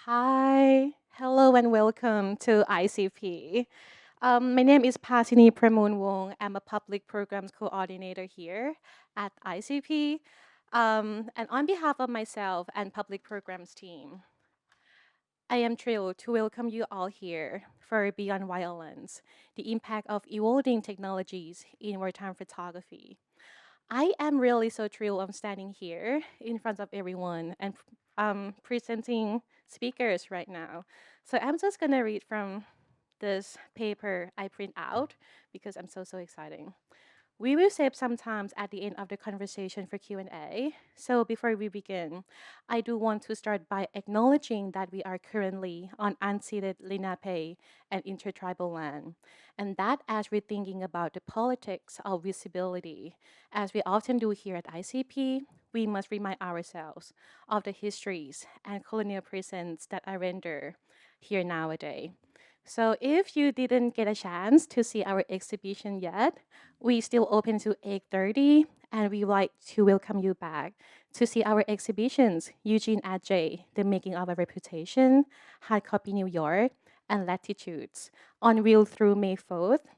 Hi, hello, and welcome to ICP. My name is Pasini Pramoon Wong. I'm a public programs coordinator here at ICP. And on behalf of myself and public programs team, I am thrilled to welcome you all here for Beyond Violence, the impact of evolving technologies in wartime photography. I am really so thrilled I'm standing here in front of everyone and presenting speakers right now. So I'm just gonna read from this paper I print out because I'm so exciting. We will save some time at the end of the conversation for Q&A. So before we begin, I do want to start by acknowledging that we are currently on unceded Lenape and intertribal land, and that as we're thinking about the politics of visibility, as we often do here at ICP, we must remind ourselves of the histories and colonial presence that are rendered here nowadays. So if you didn't get a chance to see our exhibition yet, we still open to 8:30, and we would like to welcome you back to see our exhibitions, Eugene Adjay, The Making of a Reputation, Hard Copy New York, and Latitudes, on Wheel through May 4th.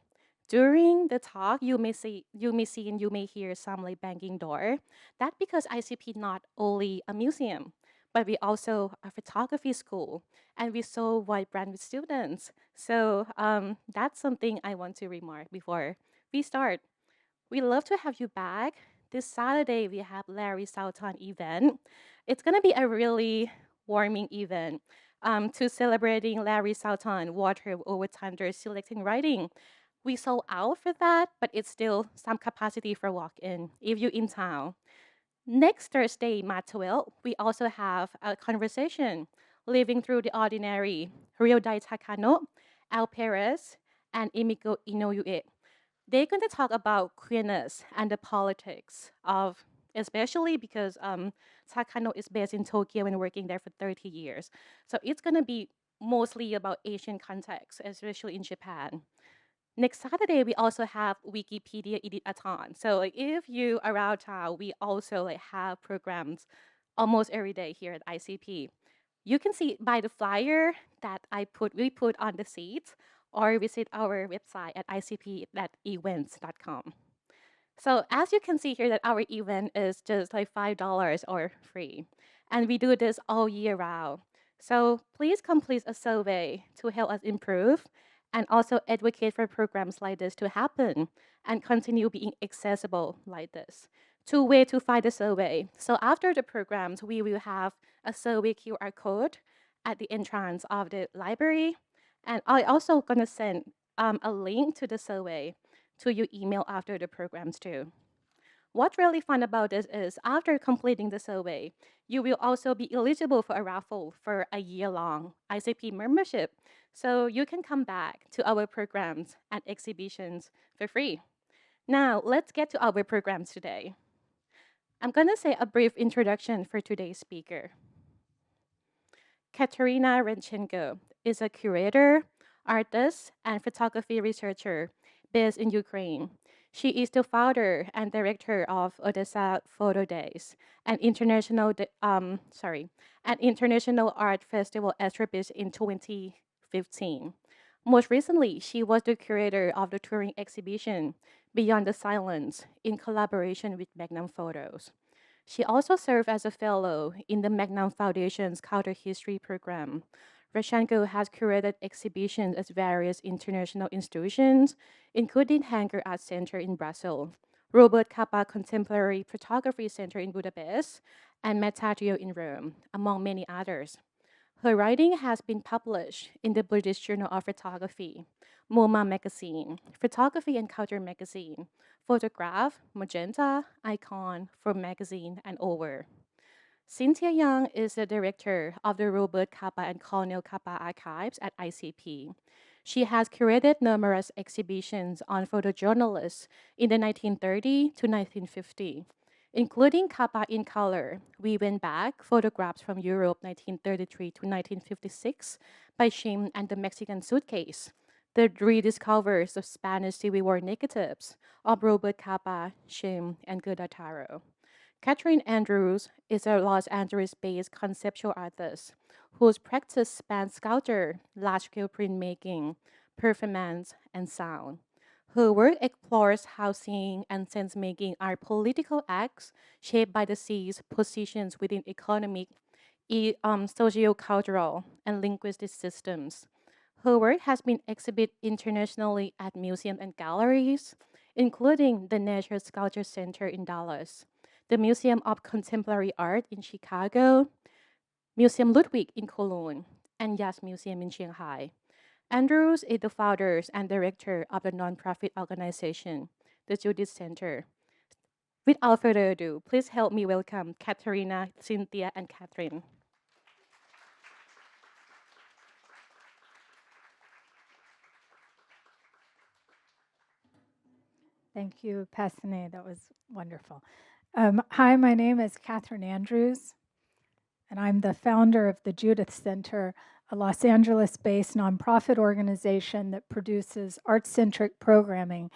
During the talk, and you may hear some like banging door. That because ICP not only a museum, but we also a photography school, and we so vibrant with students. So that's something I want to remark before we start. We love to have you back. This Saturday we have Larry Southon event. It's gonna be a really warming event to celebrating Larry Southon Water Over Thunder selecting writing. We sold out for that, but it's still some capacity for walk-in if you're in town. Next Thursday, March 12th, we also have a conversation, Living Through the Ordinary, Rio Dai Takano, Al Perez, and Emiko Inoue. They're going to talk about queerness and the politics of, especially because Takano is based in Tokyo and working there for 30 years. So it's going to be mostly about Asian context, especially in Japan. Next Saturday, we also have Wikipedia Edit-a-thon. So like, if you around town, we also like have programs almost every day here at ICP. You can see by the flyer that we put on the seats, or visit our website at icp.events.com. So as you can see here that our event is just like $5 or free. And we do this all year round. So please complete a survey to help us improve and also advocate for programs like this to happen and continue being accessible like this. Two ways to find the survey. So after the programs, we will have a survey QR code at the entrance of the library. And I also gonna send a link to the survey to your email after the programs too. What's really fun about this is after completing the survey, you will also be eligible for a raffle for a year-long ICP membership. So you can come back to our programs and exhibitions for free. Now, let's get to our programs today. I'm gonna say a brief introduction for today's speaker. Kateryna Radchenko is a curator, artist, and photography researcher based in Ukraine. She is the founder and director of Odesa Photo Days, an international art festival established in 2015. Most recently, she was the curator of the touring exhibition Beyond the Silence in collaboration with Magnum Photos. She also served as a fellow in the Magnum Foundation's Cultural History program. Radchenko has curated exhibitions at various international institutions, including Hangar Art Center in Brussels, Robert Capa Contemporary Photography Center in Budapest, and Metatrio in Rome, among many others. Her writing has been published in the British Journal of Photography, MoMA Magazine, Photography and Culture Magazine, Photograph, Magenta, Icon, For Magazine, and Over. Cynthia Young is the director of the Robert Capa and Cornell Capa archives at ICP. She has curated numerous exhibitions on photojournalists in the 1930 to 1950, including Capa in Color. We went back photographs from Europe 1933 to 1956 by Shim and the Mexican Suitcase. The rediscovers of Spanish Civil War negatives of Robert Capa, Shim, and Gudataro. Kathryn Andrews is a Los Angeles based conceptual artist whose practice spans sculpture, large-scale printmaking, performance, and sound. Her work explores how seeing and sense-making are political acts shaped by the sea's positions within economic, socio-cultural, and linguistic systems. Her work has been exhibited internationally at museums and galleries, including the Nature Sculpture Center in Dallas, the Museum of Contemporary Art in Chicago, Museum Ludwig in Cologne, and Yas Museum in Shanghai. Andrews is the founder and director of the nonprofit organization, the Judith Center. Without further ado, please help me welcome Kateryna, Cynthia, and Kathryn. Thank you, Passane. That was wonderful. Hi, my name is Kathryn Andrews, and I'm the founder of the Judith Center, a Los Angeles-based nonprofit organization that produces art-centric programming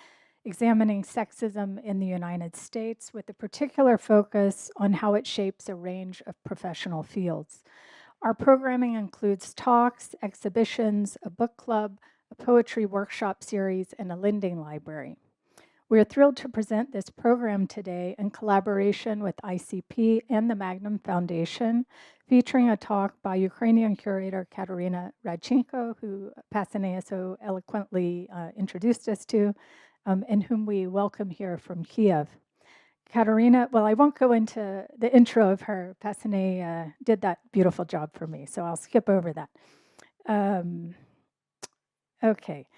examining sexism in the United States with a particular focus on how it shapes a range of professional fields. Our programming includes talks, exhibitions, a book club, a poetry workshop series, and a lending library. We are thrilled to present this program today in collaboration with ICP and the Magnum Foundation, featuring a talk by Ukrainian curator Kateryna Radchenko, who Passane so eloquently introduced us to, and whom we welcome here from Kiev. Kateryna, well, I won't go into the intro of her. Passane did that beautiful job for me, so I'll skip over that. Okay.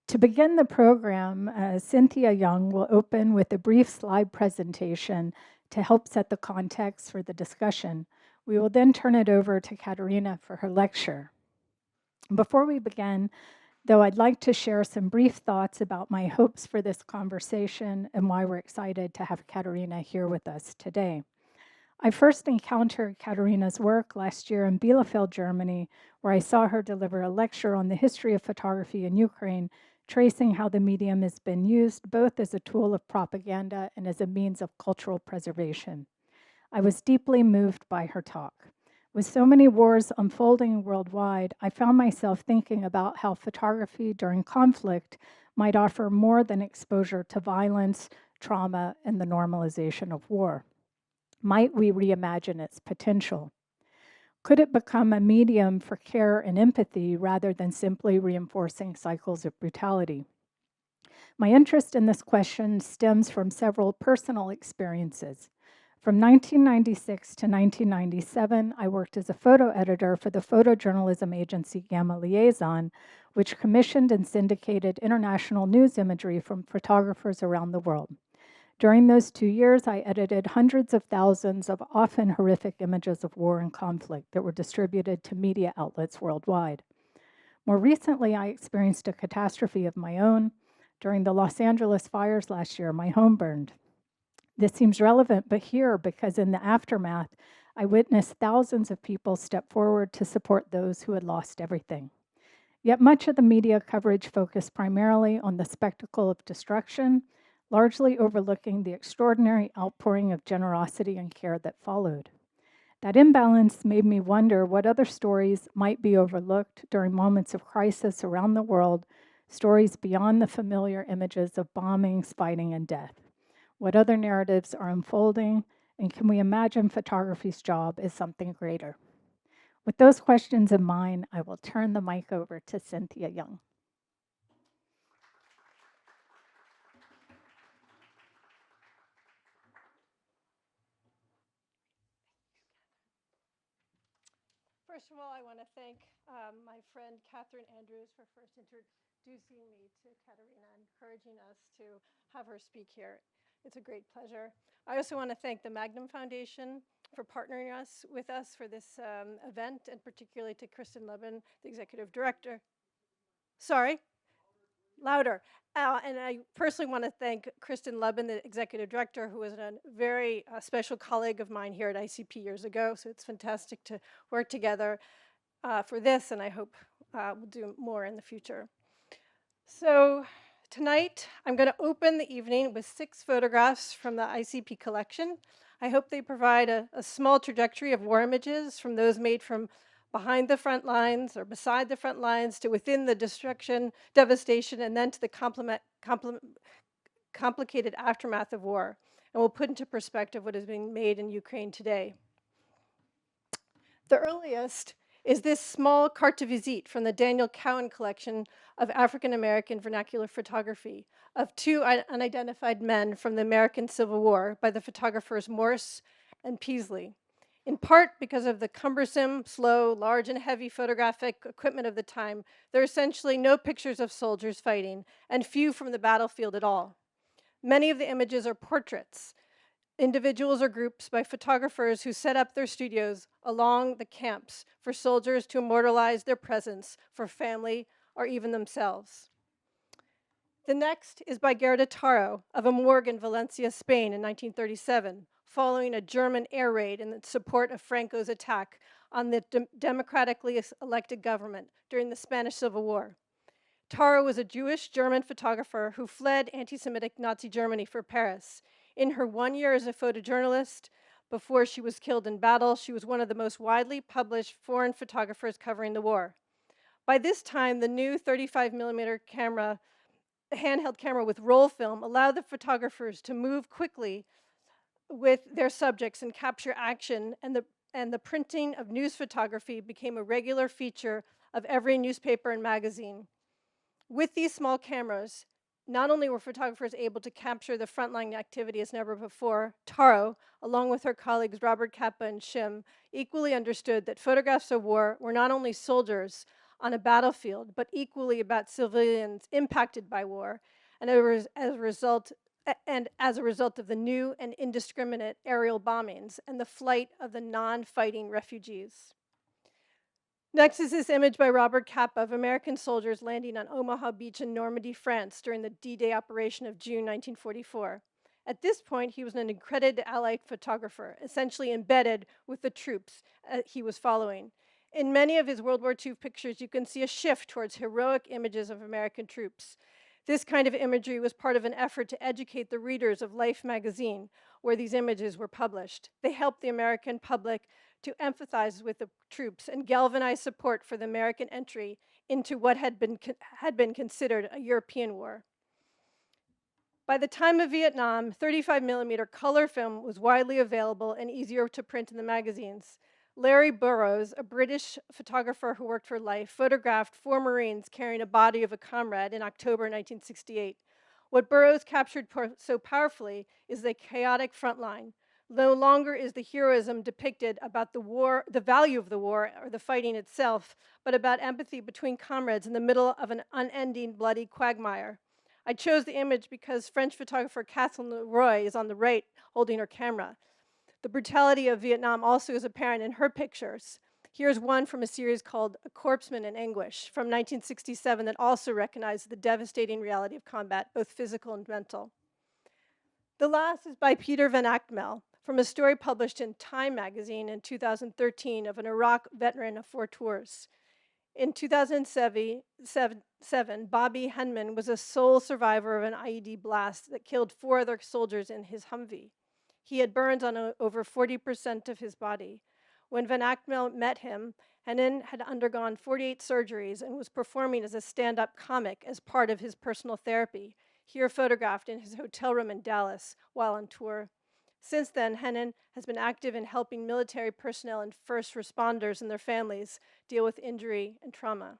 To begin the program, Cynthia Young will open with a brief slide presentation to help set the context for the discussion. We will then turn it over to Kateryna for her lecture. Before we begin, though, I'd like to share some brief thoughts about my hopes for this conversation and why we're excited to have Kateryna here with us today. I first encountered Kateryna's work last year in Bielefeld, Germany, where I saw her deliver a lecture on the history of photography in Ukraine, tracing how the medium has been used both as a tool of propaganda and as a means of cultural preservation. I was deeply moved by her talk. With so many wars unfolding worldwide, I found myself thinking about how photography during conflict might offer more than exposure to violence, trauma, and the normalization of war. Might we reimagine its potential? Could it become a medium for care and empathy rather than simply reinforcing cycles of brutality? My interest in this question stems from several personal experiences. From 1996 to 1997, I worked as a photo editor for the photojournalism agency Gamma Liaison, which commissioned and syndicated international news imagery from photographers around the world. During those 2 years, I edited hundreds of thousands of often horrific images of war and conflict that were distributed to media outlets worldwide. More recently, I experienced a catastrophe of my own. During the Los Angeles fires last year, my home burned. This seems relevant, but here, because in the aftermath, I witnessed thousands of people step forward to support those who had lost everything. Yet much of the media coverage focused primarily on the spectacle of destruction, largely overlooking the extraordinary outpouring of generosity and care that followed. That imbalance made me wonder what other stories might be overlooked during moments of crisis around the world, stories beyond the familiar images of bombings, fighting, and death. What other narratives are unfolding, and can we imagine photography's job as something greater? With those questions in mind, I will turn the mic over to Cynthia Young. First of all, I want to thank my friend Kathryn Andrews for first introducing me to Kateryna and encouraging us to have her speak here. It's a great pleasure. I also want to thank the Magnum Foundation for partnering with us for this event, and particularly to Kristen Levin, the executive director. Sorry, louder. And I personally want to thank Kristen Levin, the executive director, who was a very special colleague of mine here at ICP years ago. So it's fantastic to work together for this, and I hope we'll do more in the future. So tonight, I'm going to open the evening with 6 photographs from the ICP collection. I hope they provide a small trajectory of war images, from those made from behind the front lines or beside the front lines to within the destruction, devastation, and then to the complicated aftermath of war, and will put into perspective what is being made in Ukraine today. The earliest is this small carte de visite from the Daniel Cowan collection of African American vernacular photography of two unidentified men from the American Civil War by the photographers Morse and Peasley. In part because of the cumbersome, slow, large, and heavy photographic equipment of the time, there are essentially no pictures of soldiers fighting and few from the battlefield at all. Many of the images are portraits, individuals or groups by photographers who set up their studios along the camps for soldiers to immortalize their presence for family or even themselves. The next is by Gerda Taro of a morgue in Valencia, Spain in 1937, following a German air raid in support of Franco's attack on the democratically elected government during the Spanish Civil War. Taro was a Jewish German photographer who fled anti-Semitic Nazi Germany for Paris. In her 1 year as a photojournalist, before she was killed in battle, she was one of the most widely published foreign photographers covering the war. By this time, the new 35mm camera, handheld camera with roll film, allowed the photographers to move quickly with their subjects and capture action, and the printing of news photography became a regular feature of every newspaper and magazine. With these small cameras, not only were photographers able to capture the frontline activity as never before, Taro, along with her colleagues Robert Capa and Shim, equally understood that photographs of war were not only soldiers on a battlefield, but equally about civilians impacted by war, and as a result of the new and indiscriminate aerial bombings and the flight of the non-fighting refugees. Next is this image by Robert Capa of American soldiers landing on Omaha Beach in Normandy, France during the D-Day operation of June 1944. At this point, he was an accredited Allied photographer, essentially embedded with the troops he was following. In many of his World War II pictures, you can see a shift towards heroic images of American troops. This kind of imagery was part of an effort to educate the readers of Life magazine, where these images were published. They helped the American public to empathize with the troops and galvanize support for the American entry into what had been considered a European war. By the time of Vietnam, 35mm color film was widely available and easier to print in the magazines. Larry Burroughs, a British photographer who worked for Life, photographed 4 Marines carrying a body of a comrade in October 1968. What Burroughs captured so powerfully is the chaotic front line. No longer is the heroism depicted about the war, the value of the war, or the fighting itself, but about empathy between comrades in the middle of an unending bloody quagmire. I chose the image because French photographer Kathryn Andrews is on the right holding her camera. The brutality of Vietnam also is apparent in her pictures. Here's one from a series called A Corpsman in Anguish from 1967 that also recognized the devastating reality of combat, both physical and mental. The last is by Peter Van Achmel from a story published in Time magazine in 2013 of an Iraq veteran of 4 tours. In 2007, Bobby Henman was a sole survivor of an IED blast that killed 4 other soldiers in his Humvee. He had burns on over 40% of his body. When Van Achmel met him, Henman had undergone 48 surgeries and was performing as a stand-up comic as part of his personal therapy, here photographed in his hotel room in Dallas while on tour. Since then, Henman has been active in helping military personnel and first responders and their families deal with injury and trauma.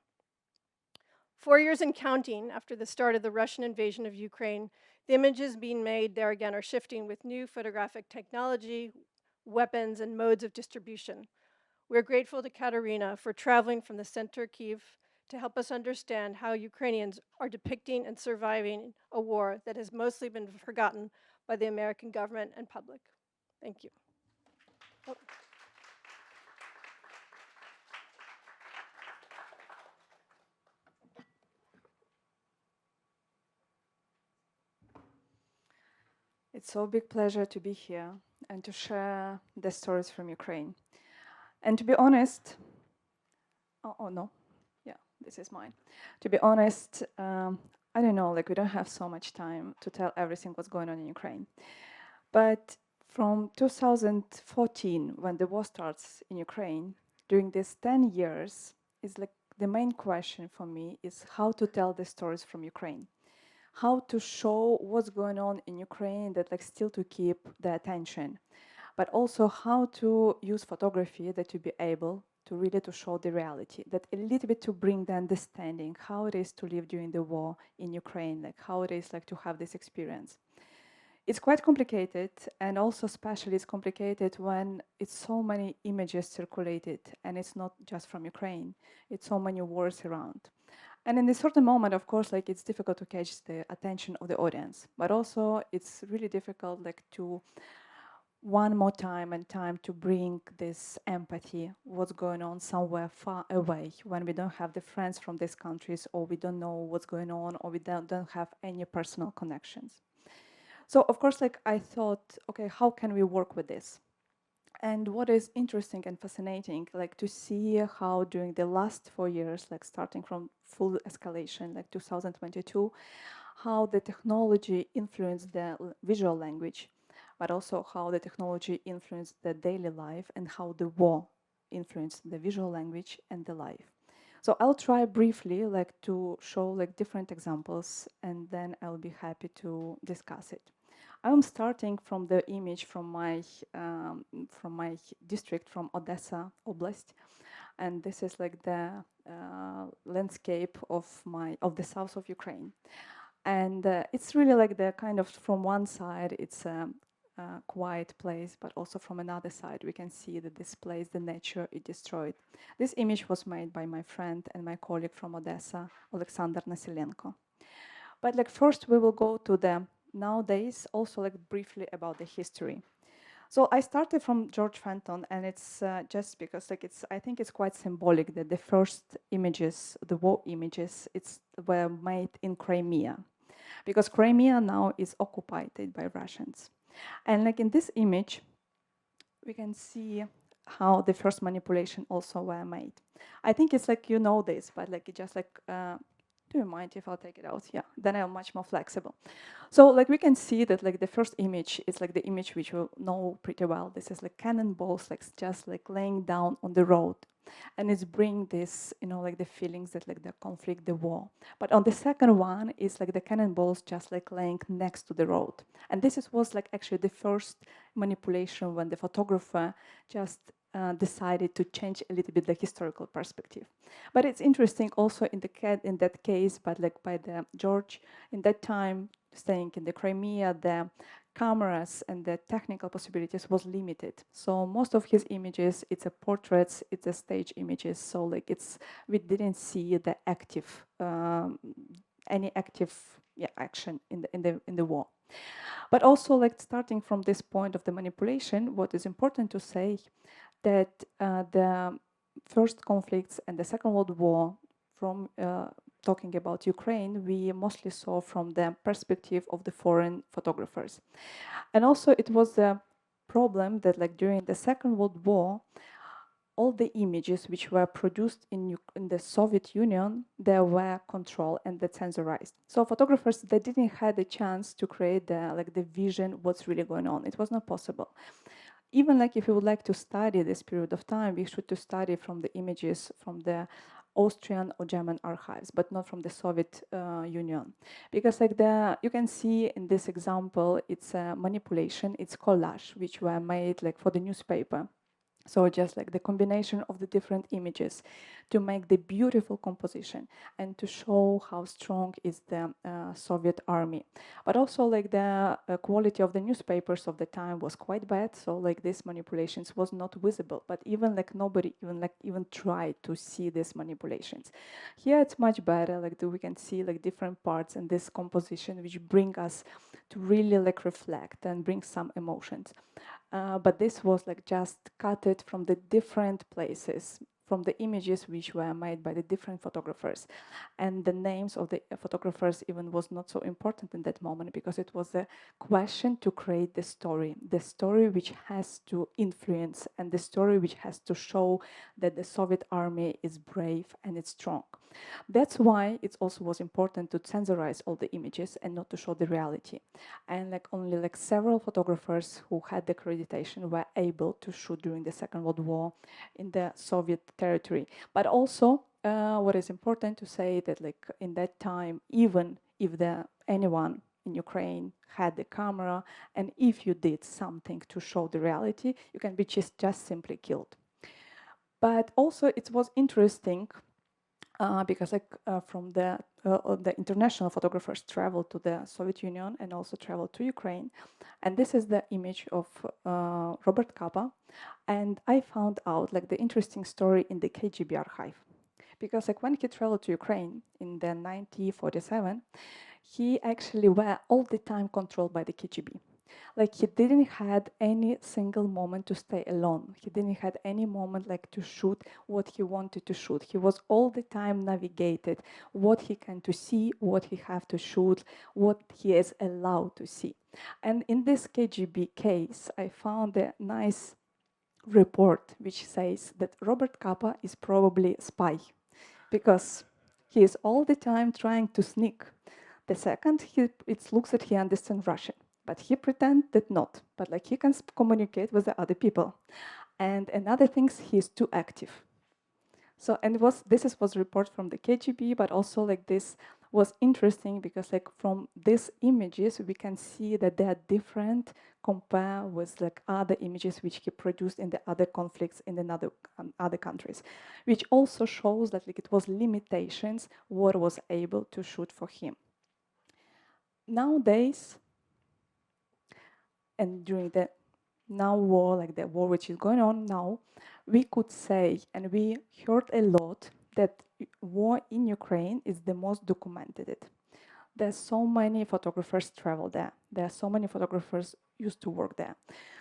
4 years and counting after the start of the Russian invasion of Ukraine, the images being made there again are shifting with new photographic technology, weapons, and modes of distribution. We're grateful to Kateryna for traveling from the center Kyiv to help us understand how Ukrainians are depicting and surviving a war that has mostly been forgotten by the American government and public. Thank you. Oh. It's so big pleasure to be here and to share the stories from Ukraine. And to be honest, oh no, yeah, this is mine. To be honest, I don't know, like we don't have so much time to tell everything what's going on in Ukraine. But from 2014, when the war starts in Ukraine, during these 10 years is like the main question for me is how to tell the stories from Ukraine, how to show what's going on in Ukraine that like still to keep the attention, but also how to use photography that to be able to really to show the reality, that a little bit to bring the understanding how it is to live during the war in Ukraine, like how it is like to have this experience. It's quite complicated, and also especially it's complicated when it's so many images circulated, and it's not just from Ukraine, it's so many wars around. And in a certain moment, of course, like it's difficult to catch the attention of the audience, but also it's really difficult like to one more time and time to bring this empathy, what's going on somewhere far away when we don't have the friends from these countries, or we don't know what's going on, or we don't have any personal connections. So of course, like I thought, okay, how can we work with this? And what is interesting and fascinating, like to see how during the last 4 years, like starting from full escalation, like 2022, how the technology influenced the visual language, but also how the technology influenced the daily life and how the war influenced the visual language and the life. So I'll try briefly like to show like different examples, and then I'll be happy to discuss it. I'm starting from the image from my district, from Odesa Oblast, and this is like the landscape of the south of Ukraine. And it's really like the kind of, from one side, it's a quiet place, but also from another side, we can see that this place, the nature, is destroyed. This image was made by my friend and my colleague from Odessa, Alexander Nasilenko. But like first, we will go to the nowadays, also like briefly about the history. So I started from George Fenton, and it's just because like I think it's quite symbolic that the first images, the war images, were made in Crimea, because Crimea now is occupied by Russians. And like in this image, we can see how the first manipulation also were made. I think it's like, you know this, but like it just like, do you mind if I'll take it out? Yeah, then I'm much more flexible. So like we can see that like the first image is like the image which you know pretty well. This is like cannonballs, like just like laying down on the road. And it's bring this, you know, like the feelings that like the conflict, the war. But on the second one is like the cannonballs just like laying next to the road. And this was like actually the first manipulation when the photographer just decided to change a little bit the historical perspective. But it's interesting also in that case, but like by the George, in that time, staying in the Crimea, the cameras and the technical possibilities was limited. So most of his images, it's a portraits, it's a stage images. So like we didn't see the active, any active action in the war. But also like starting from this point of the manipulation, what is important to say that the first conflicts and the Second World War, from talking about Ukraine, we mostly saw from the perspective of the foreign photographers. And also it was a problem that like during the Second World War, all the images which were produced in the Soviet Union, they were controlled and they censorized. So photographers, they didn't have the chance to create the vision what's really going on. It was not possible. Even like if we would like to study this period of time, we should to study from the images from the Austrian or German archives, but not from the Soviet Union. Because like you can see in this example, it's a manipulation, it's collage, which were made like for the newspaper. So just like the combination of the different images to make the beautiful composition and to show how strong is the Soviet army. But also like the quality of the newspapers of the time was quite bad. So like these manipulations was not visible, but even like nobody even tried to see these manipulations. Here it's much better, like we can see like different parts in this composition which bring us to really like reflect and bring some emotions. But this was like just cut it from the different places. from the images which were made by the different photographers. And the names of the photographers even was not so important in that moment, because it was a question to create the story which has to influence, and the story which has to show that the Soviet army is brave and it's strong. That's why it also was important to censorize all the images and not to show the reality. And only several photographers who had the accreditation were able to shoot during the Second World War in the Soviet territory. But also, what is important to say that in that time, even if anyone in Ukraine had the camera, and if you did something to show the reality, you can be just simply killed. But also it was interesting because from the international photographers traveled to the Soviet Union and also traveled to Ukraine. And this is the image of Robert Capa. And I found out the interesting story in the KGB archive. Because when he traveled to Ukraine in the 1947, he actually were all the time controlled by the KGB. He didn't had any single moment to stay alone. He didn't had any moment to shoot what he wanted to shoot. He was all the time navigated what he can to see, what he have to shoot, what he is allowed to see. And in this KGB case, I found a nice report which says that Robert Capa is probably a spy, because he is all the time trying to sneak. The second, it looks that he understands Russian, but he pretends that not. But he can communicate with the other people. And another thing, he is too active. So, and this was a report from the KGB, but also this was interesting because from these images we can see that they are different compared with other images which he produced in the other conflicts in the other countries, which also shows that it was limitations what was able to shoot for him. Nowadays, and during the now war, the war which is going on now, we could say, and we heard a lot, that war in Ukraine is the most documented. There's so many photographers travel there. There are so many photographers used to work there.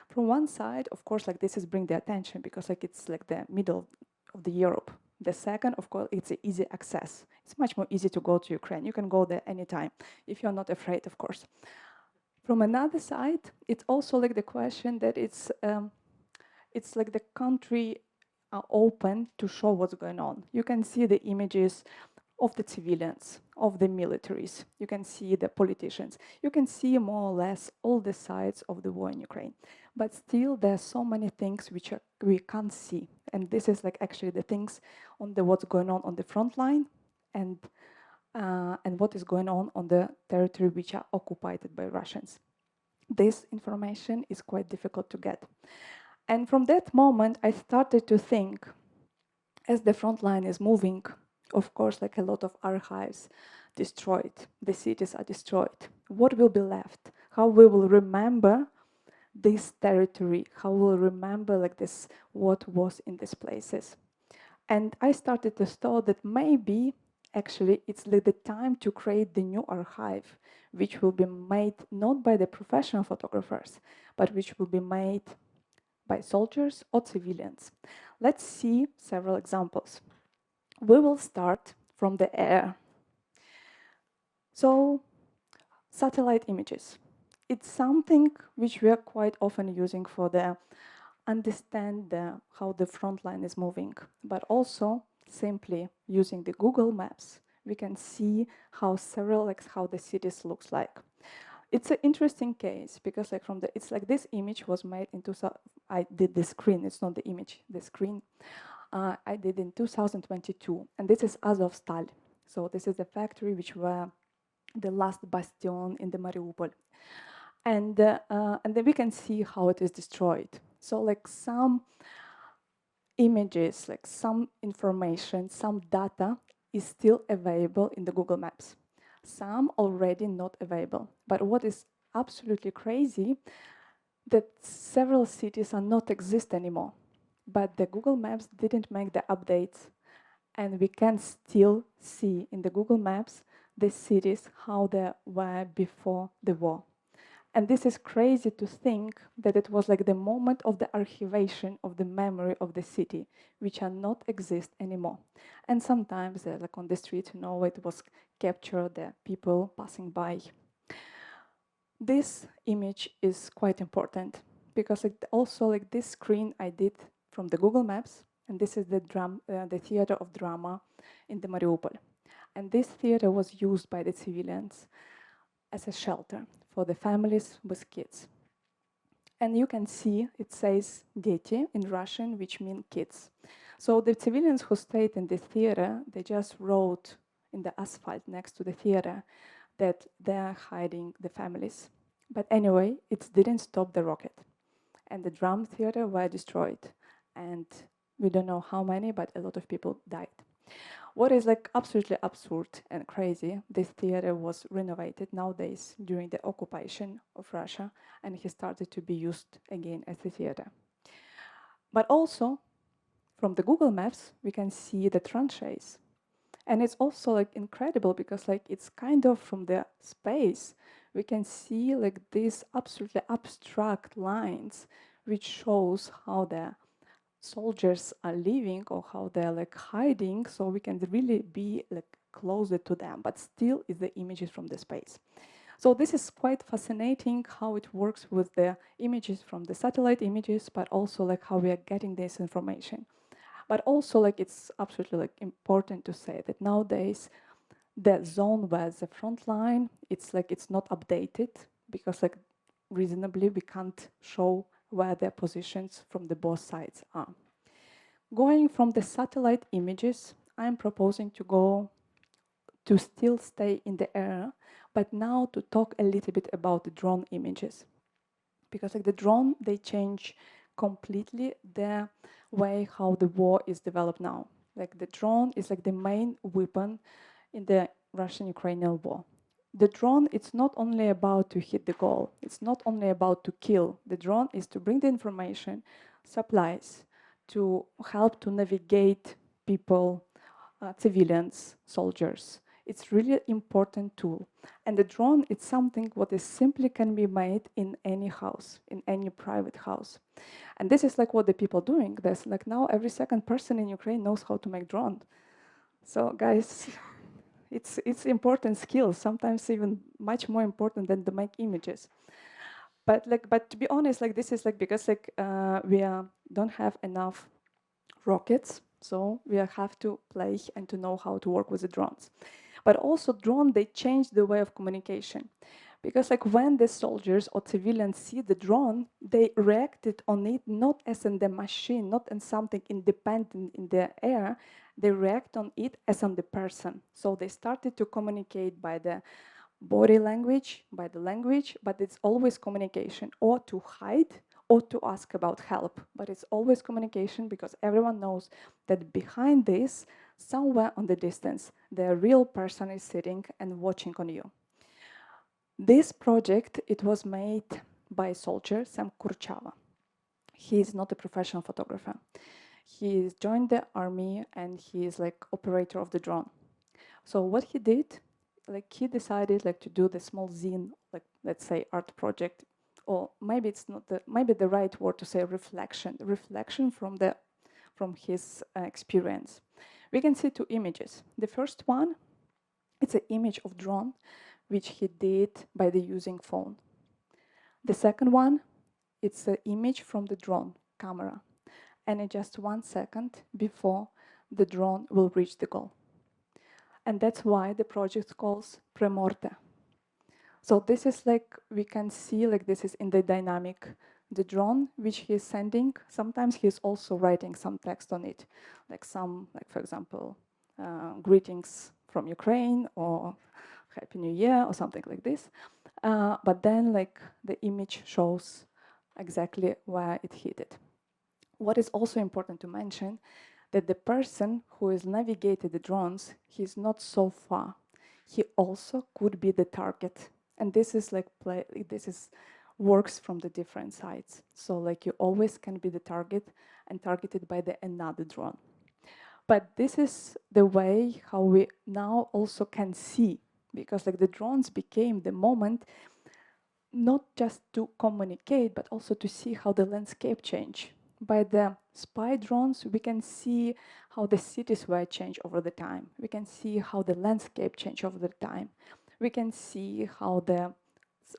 From one side, of course, this is bring the attention because it's the middle of the Europe. The second, of course, it's easy access. It's much more easy to go to Ukraine. You can go there anytime if you're not afraid, of course. From another side, it's also the question that it's the country are open to show what's going on. You can see the images of the civilians, of the militaries. You can see the politicians. You can see more or less all the sides of the war in Ukraine. But still, there are so many things which we can't see. And this is actually the things on what's going on the front line and what is going on the territory which are occupied by Russians. This information is quite difficult to get. And from that moment, I started to think, as the front line is moving, of course, a lot of archives destroyed, the cities are destroyed. What will be left? How we will remember this territory? How we'll remember this, what was in these places? And I started to thought that maybe actually it's the time to create the new archive, which will be made not by the professional photographers, but which will be made by soldiers or civilians. Let's see several examples. We will start from the air. So, satellite images. It's something which we are quite often using for the understand how the front line is moving, but also simply using the Google Maps, we can see how how the cities looks like. It's an interesting case because it's this image was made in 2000. I did the screen. It's not the image. The screen I did in 2022, and this is Azovstal. So this is the factory which were the last bastion in the Mariupol, and then we can see how it is destroyed. So some images, some information, some data is still available in the Google Maps. Some already not available. But what is absolutely crazy, that several cities are not exist anymore. But the Google Maps didn't make the updates, and we can still see in the Google Maps the cities how they were before the war. And this is crazy to think that it was like the moment of the archivation of the memory of the city, which are not exist anymore. And sometimes they're like on the street, you know, it was captured, the people passing by. This image is quite important because also like this screen I did from the Google Maps, and this is the theater of drama in the Mariupol. And this theater was used by the civilians as a shelter for the families with kids. And you can see it says "дети" in Russian, which means kids. So the civilians who stayed in the theater, they just wrote in the asphalt next to the theater that they're hiding the families. But anyway, it didn't stop the rocket. And the drum theater were destroyed. And we don't know how many, but a lot of people died. What is like absolutely absurd and crazy, this theater was renovated nowadays during the occupation of Russia, and it started to be used again as a theater. But also, from the Google Maps, we can see the tranchees. And it's also like incredible because like it's kind of from the space, we can see like these absolutely abstract lines, which shows how the soldiers are living or how they're like hiding, so we can really be like closer to them, but still is the images from the space. So this is quite fascinating how it works with the images from the satellite images, but also like how we are getting this information. But also like it's absolutely like important to say that nowadays the zone where the front line, it's like it's not updated because like reasonably we can't show where their positions from the both sides are. Going from the satellite images, I'm proposing to go to still stay in the air, but now to talk a little bit about the drone images. Because like the drone, they change completely the way how the war is developed now. Like the drone is like the main weapon in the Russian-Ukrainian war. The drone, it's not only about to hit the goal. It's not only about to kill. The drone is to bring the information, supplies, to help to navigate people, civilians, soldiers. It's really important tool. And the drone, it's something what is simply can be made in any house, in any private house. And this is like what the people doing. There's like now every second person in Ukraine knows how to make drone. So guys, it's important skills, sometimes even much more important than to make images. But to be honest, like this is like because like we don't have enough rockets, so we have to play and to know how to work with the drones. But also drone, they change the way of communication. Because like when the soldiers or civilians see the drone, they reacted on it not as in the machine, not in something independent in the air, they react on it as on the person. So they started to communicate by the body language, by the language, but it's always communication, or to hide or to ask about help. But it's always communication because everyone knows that behind this, somewhere on the distance, the real person is sitting and watching on you. This project, it was made by a soldier, Sam Kurchava. He is not a professional photographer. He joined the army and he is like operator of the drone. So what he did, like he decided like to do the small zine, like let's say art project, or maybe it's not maybe the right word to say reflection from his experience. We can see two images. The first one, it's an image of drone, which he did by the using phone. The second one, it's an image from the drone camera, and in just 1 second before the drone will reach the goal. And that's why the project calls Premorte. So this is like, we can see like this is in the dynamic, the drone which he is sending, sometimes he is also writing some text on it, like some, like for example, greetings from Ukraine or Happy New Year or something like this. But then like the image shows exactly where it hit it. What is also important to mention that the person who has navigated the drones, he's not so far. He also could be the target. And this is like works from the different sides. So like you always can be the target and targeted by the another drone. But this is the way how we now also can see, because like the drones became the moment not just to communicate, but also to see how the landscape change. By the spy drones, we can see how the cities were changed over the time. We can see how the landscape changed over the time. We can see how the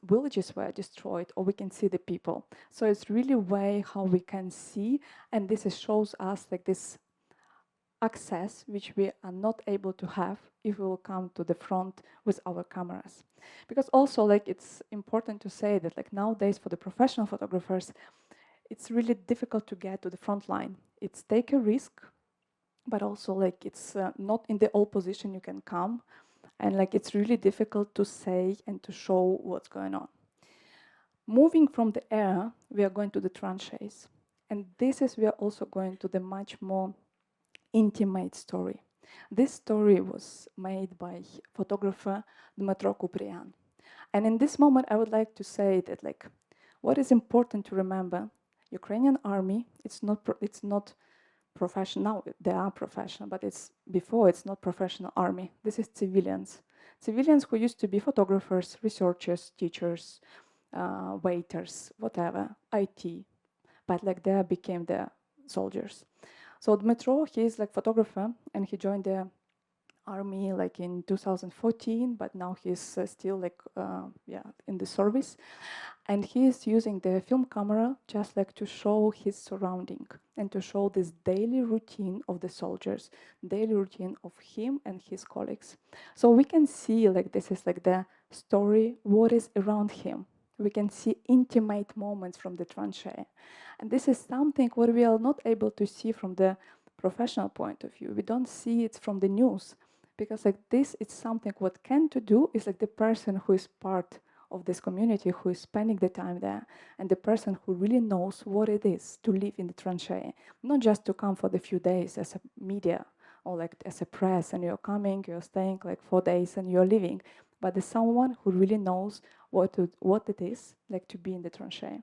villages were destroyed, or we can see the people. So it's really a way how we can see, and this shows us like this access which we are not able to have if we will come to the front with our cameras. Because also like it's important to say that like nowadays for the professional photographers, it's really difficult to get to the front line. It's take a risk, but also like it's not in the all position you can come, and like it's really difficult to say and to show what's going on. Moving from the air, we are going to the tranches, and this is we are also going to the much more intimate story. This story was made by photographer Dmytro Kuprian. And in this moment, I would like to say that like, what is important to remember, Ukrainian army, it's not professional, now they are professional, but it's not professional army. This is civilians. Civilians who used to be photographers, researchers, teachers, waiters, whatever, IT, but like they became the soldiers. So Dmytro, he is like photographer, and he joined the army like in 2014, but now he's still like in the service, and he is using the film camera just like to show his surrounding and to show this daily routine of the soldiers, daily routine of him and his colleagues. So we can see like this is like the story, what is around him. We can see intimate moments from the tranchea. And this is something what we are not able to see from the professional point of view. We don't see it from the news, because like this, it's something what can to do is like the person who is part of this community, who is spending the time there, and the person who really knows what it is to live in the tranchea, not just to come for the few days as a media or like as a press, and you're coming, you're staying like 4 days and you're leaving, but there's someone who really knows what it is like to be in the tranchea.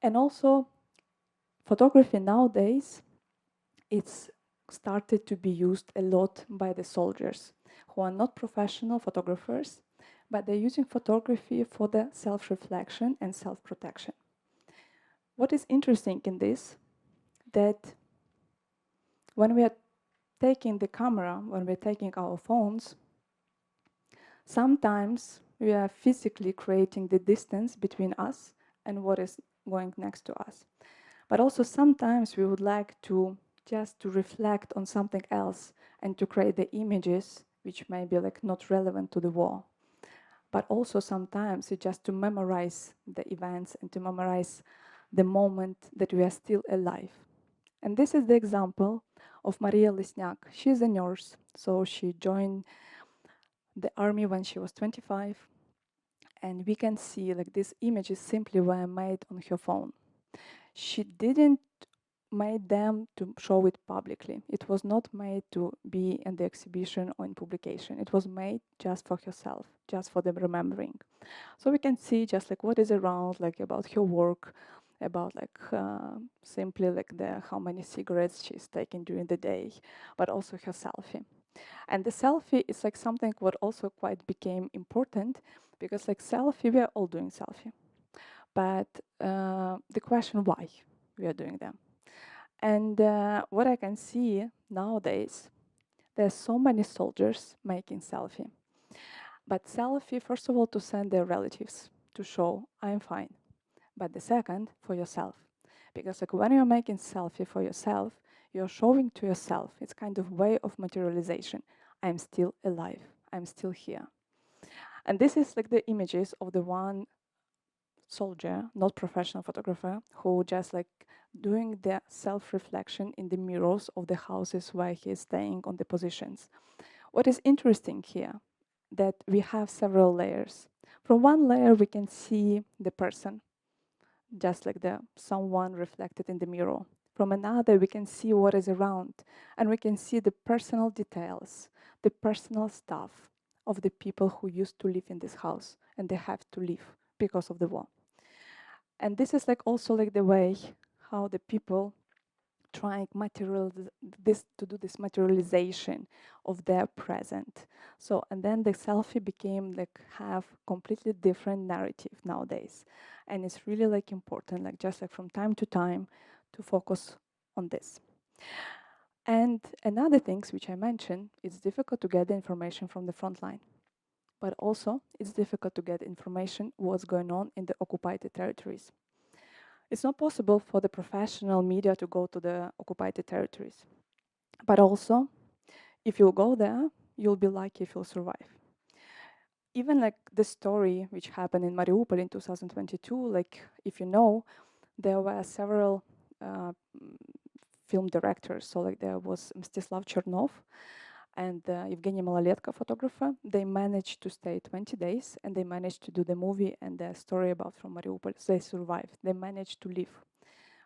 And also, photography nowadays, it's started to be used a lot by the soldiers who are not professional photographers, but they're using photography for the self-reflection and self-protection. What is interesting in this, that when we are taking the camera, when we're taking our phones, sometimes we are physically creating the distance between us and what is going next to us. But also sometimes we would like to just to reflect on something else and to create the images which may be like not relevant to the war. But also sometimes it's just to memorize the events and to memorize the moment that we are still alive. And this is the example of Maria Lesniak. She's a nurse, so she joined the army when she was 25. And we can see like these images simply were made on her phone. She didn't made them to show it publicly. It was not made to be in the exhibition or in publication. It was made just for herself, just for the remembering. So we can see just like what is around, like about her work, about like simply like how many cigarettes she's taking during the day, but also her selfie. And the selfie is like something what also quite became important, because like selfie, we are all doing selfie. But the question why we are doing them. And what I can see nowadays, there's so many soldiers making selfie. But selfie, first of all, to send their relatives to show I'm fine. But the second, for yourself. Because like when you're making selfie for yourself, you're showing to yourself, it's kind of way of materialization. I'm still alive. I'm still here. And this is like the images of the one soldier, not professional photographer, who just like doing the self-reflection in the mirrors of the houses where he is staying on the positions. What is interesting here, that we have several layers. From one layer, we can see the person, just like the someone reflected in the mirror. From another, we can see what is around, and we can see the personal details, the personal stuff of the people who used to live in this house, and they have to leave because of the war. And this is like also like the way how the people trying to do this materialization of their present. So, and then the selfie became like have completely different narrative nowadays. And it's really like important, like just like from time to time to focus on this. And another things which I mentioned, it's difficult to get the information from the front line, but also it's difficult to get information what's going on in the occupied territories. It's not possible for the professional media to go to the occupied territories, but also if you go there, you'll be lucky if you'll survive. Even like the story which happened in Mariupol in 2022, like if you know, there were several film directors. So like there was Mstislav Chernov and Evgeny Malaletka, photographer. They managed to stay 20 days and they managed to do the movie and the story about from Mariupol. So they survived. They managed to live.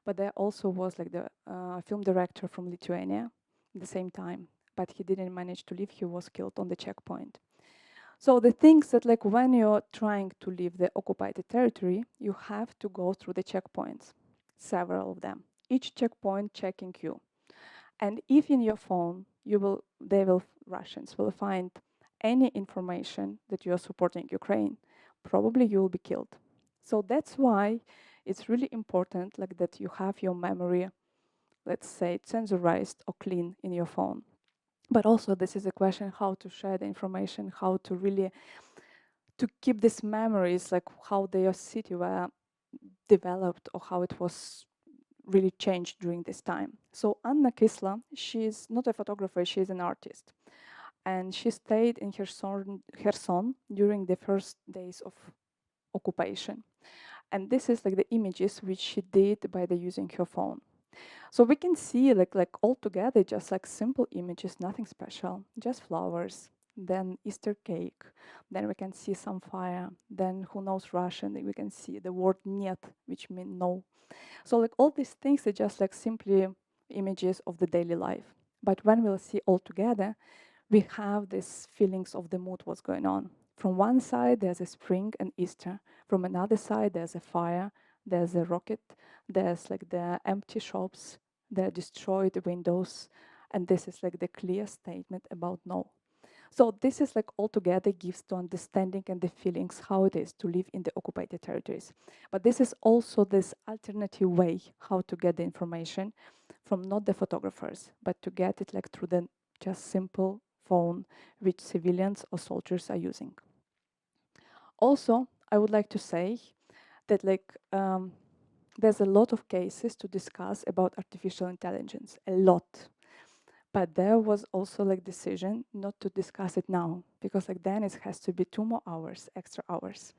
But there also was like the film director from Lithuania at the same time. But he didn't manage to live. He was killed on the checkpoint. So the things that like when you're trying to leave the occupied territory, you have to go through the checkpoints, several of them. Each checkpoint checking you. And if in your phone, Russians will find any information that you are supporting Ukraine, probably you will be killed. So that's why it's really important like that you have your memory, let's say, censorized or clean in your phone. But also this is a question how to share the information, how to really to keep these memories, like how their city were developed or how it was really changed during this time. So Anna Kisla, she's not a photographer, she's an artist. And she stayed in Kherson during the first days of occupation. And this is like the images which she did by the using her phone. So we can see like all together, just like simple images, nothing special, just flowers, then Easter cake, then we can see some fire, then who knows Russian, we can see the word "нет," which means no. So like all these things are just like simply images of the daily life. But when we'll see all together, we have these feelings of the mood, what's going on. From one side, there's a spring and Easter. From another side, there's a fire, there's a rocket, there's like the empty shops, the destroyed windows, and this is like the clear statement about no. So this is like altogether gives to understanding and the feelings how it is to live in the occupied territories. But this is also this alternative way how to get the information from not the photographers, but to get it like through the just simple phone which civilians or soldiers are using. Also, I would like to say that like there's a lot of cases to discuss about artificial intelligence, a lot. But there was also like decision not to discuss it now because like then it has to be 2 more hours, extra hours.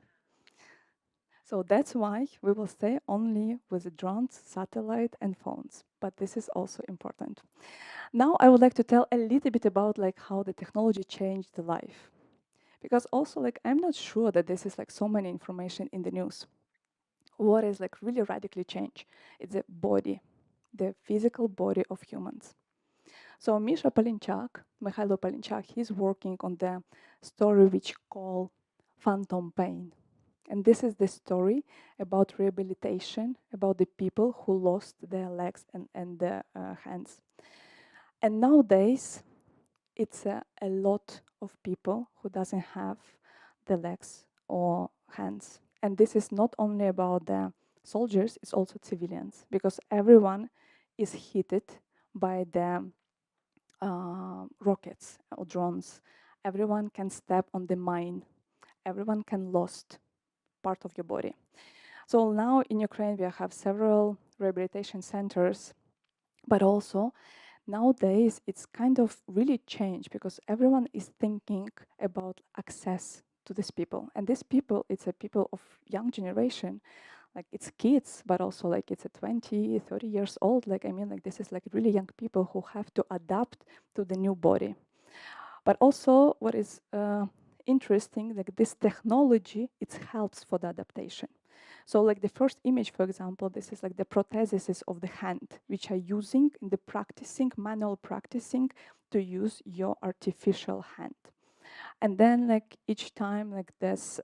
So that's why we will stay only with the drones, satellite and phones. But this is also important. Now I would like to tell a little bit about like how the technology changed the life. Because also like I'm not sure that this is like so many information in the news. What is like really radically changed? It's the body, the physical body of humans. So Misha Palinchak, Mikhailo Palinchak, he's working on the story which called Phantom Pain. And this is the story about rehabilitation, about the people who lost their legs and their hands. And nowadays, it's a lot of people who doesn't have the legs or hands. And this is not only about the soldiers, it's also civilians, because everyone is hit by the rockets or drones. Everyone can step on the mine. Everyone can lost part of your body. So now in Ukraine, we have several rehabilitation centers, but also nowadays it's kind of really changed because everyone is thinking about access to these people. And these people, it's a people of young generation, like it's kids, but also like it's a 20, 30 years old. Like, I mean, like this is like really young people who have to adapt to the new body. But also what is interesting, like this technology, it helps for the adaptation. So like the first image, for example, this is like the prostheses of the hand, which are using in the practicing, manual practicing to use your artificial hand. And then like each time like this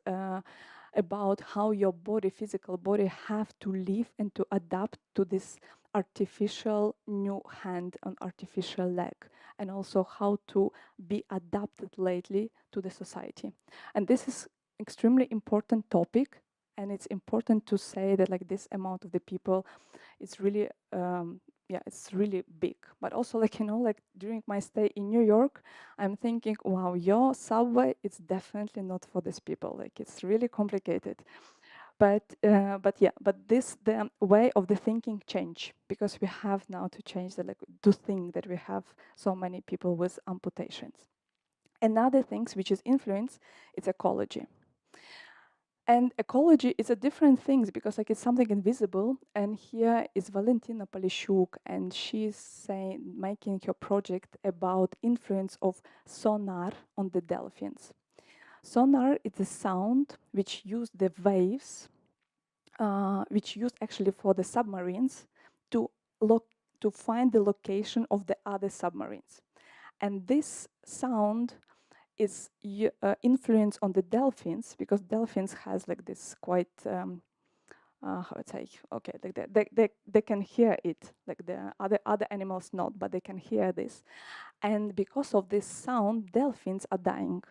about how your body, physical body have to live and to adapt to this artificial new hand and artificial leg, and also how to be adapted lately to the society. And this is extremely important topic, and it's important to say that like this amount of the people is really yeah, it's really big. But also, like, you know, like during my stay in New York, I'm thinking, wow, your subway is definitely not for these people. Like, it's really complicated. But yeah, but this the way of the thinking change, because we have now to change the, like, to think that we have so many people with amputations. Another things which is influence, it's ecology. And ecology is a different things because like it's something invisible. And here is Valentina Polishuk, and she's saying, making her project about influence of sonar on the dolphins. Sonar is a sound which use the waves, which used actually for the submarines to to find the location of the other submarines. And this sound is influence on the dolphins, because dolphins has like this quite how would say, okay, like they can hear it, like the other animals not, but they can hear this. And because of this sound, dolphins are dying.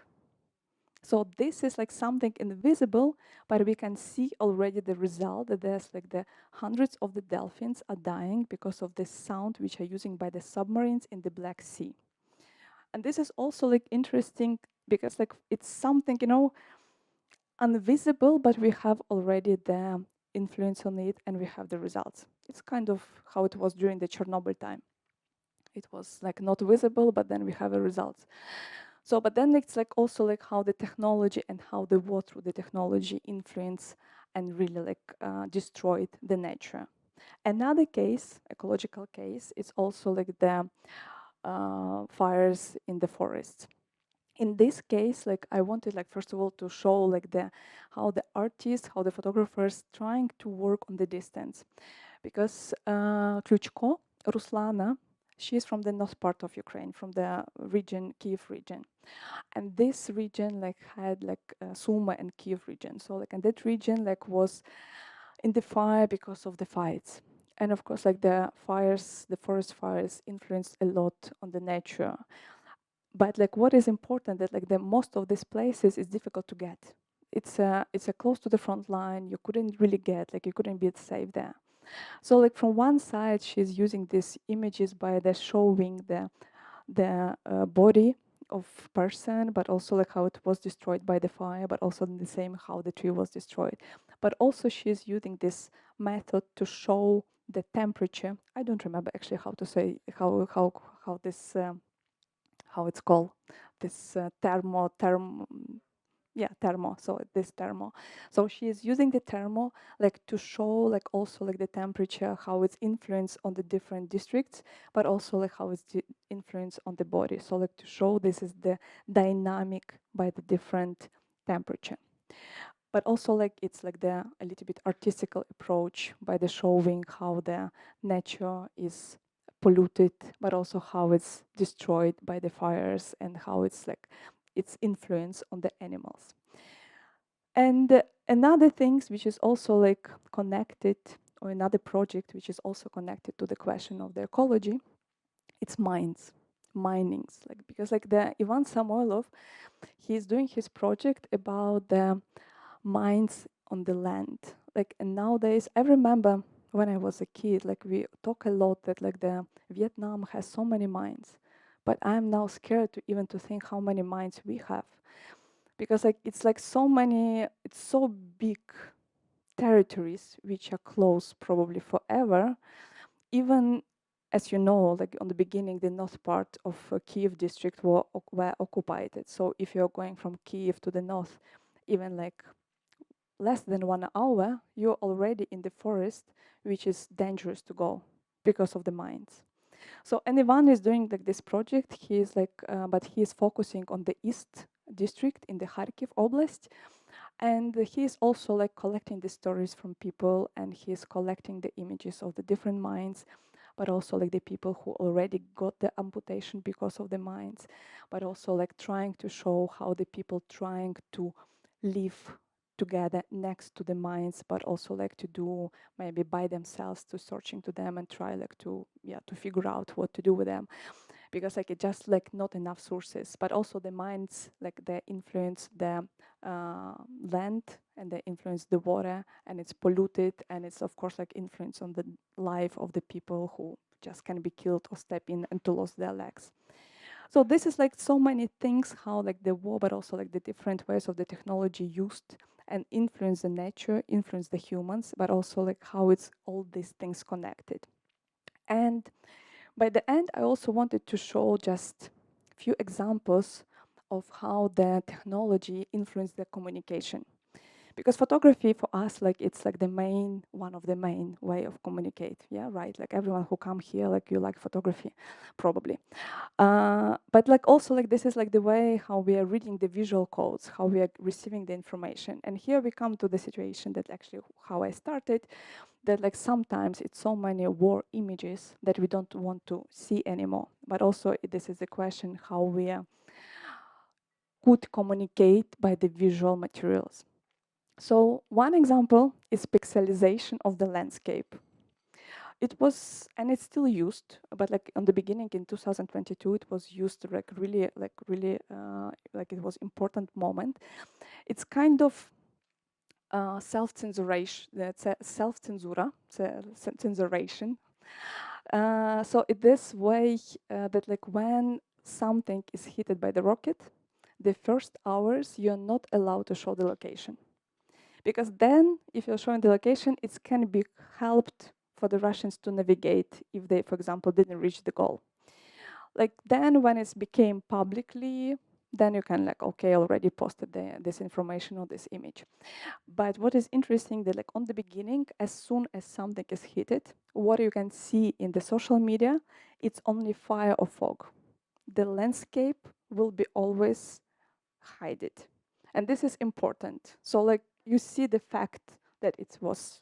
So this is like something invisible, but we can see already the result that there's like the hundreds of the dolphins are dying because of this sound which are using by the submarines in the Black Sea. And this is also like interesting because like it's something, you know, invisible, but we have already the influence on it and we have the results. It's kind of how it was during the Chernobyl time. It was like not visible, but then we have a result. So, but then it's like also like how the technology and how the war through the technology influence and really like destroyed the nature. Another case, ecological case, is also like the fires in the forest. In this case, like I wanted, like first of all, to show like the how the artists, how the photographers trying to work on the distance, because Kluchko, Ruslana, she is from the north part of Ukraine, from the region, Kiev region, and this region like had like Sumy and Kiev region. So like and that region like was in the fire because of the fights. And of course, like the fires, the forest fires influenced a lot on the nature. But like what is important that like the most of these places is difficult to get. It's a close to the front line. You couldn't really get, like you couldn't be safe there. So like from one side, she's using these images by the showing the body of person, but also like how it was destroyed by the fire, but also in the same how the tree was destroyed. But also she's using this method to show the temperature. I don't remember actually how to say how this how it's called, this thermo, so this thermo. So she is using the thermo like to show like also like the temperature, how it's influenced on the different districts, but also like how it's influenced on the body. So like to show this is the dynamic by the different temperature. But also like it's like the a little bit artistical approach by the showing how the nature is polluted, but also how it's destroyed by the fires and how it's like its influence on the animals. And another things which is also like connected, or another project which is also connected to the question of the ecology, it's minings. Like because like the Ivan Samoilov, he's doing his project about the mines on the land. Like and nowadays, I remember when I was a kid, like we talk a lot that like the Vietnam has so many mines, but I'm now scared to even to think how many mines we have, because like it's like so many, it's so big territories which are closed probably forever. Even as you know, like on the beginning, the north part of Kiev district were occupied. So if you're going from Kiev to the north, even like less than 1 hour, you're already in the forest, which is dangerous to go because of the mines. So and Ivan is doing like this project. He is like, but he is focusing on the east district in the Kharkiv Oblast, and he is also like collecting the stories from people, and he is collecting the images of the different mines, but also like the people who already got the amputation because of the mines, but also like trying to show how the people trying to live together next to the mines, but also like to do maybe by themselves, to searching to them and try like to figure out what to do with them, because like it just like not enough sources. But also the mines, like they influence the land, and they influence the water, and it's polluted, and it's of course like influence on the life of the people who just can be killed or step in and to lose their legs. So this is like so many things, how like the war, but also like the different ways of the technology used and influence the nature, influence the humans, but also like how it's all these things connected. And by the end, I also wanted to show just a few examples of how the technology influenced the communication. Because photography for us, like it's like the main, one of the main way of communicate. Yeah, right. Like everyone who come here, like you like photography, probably. But like also like this is like the way how we are reading the visual codes, how we are receiving the information. And here we come to the situation that actually how I started, that like sometimes it's so many war images that we don't want to see anymore. But also this is the question how we could communicate by the visual materials. So one example is pixelization of the landscape. It was, and it's still used, but like on the beginning in 2022, it was used like really, like it was important moment. It's kind of self-censoration, censoration. So in this way, that like when something is hit by the rocket, the first hours you're not allowed to show the location. Because then, if you're showing the location, it can be helped for the Russians to navigate if they, for example, didn't reach the goal. Like then, when it became publicly, then you can like, okay, already posted this information or this image. But what is interesting that like on the beginning, as soon as something is hit, what you can see in the social media, it's only fire or fog. The landscape will be always hide. And this is important. So like you see the fact that it was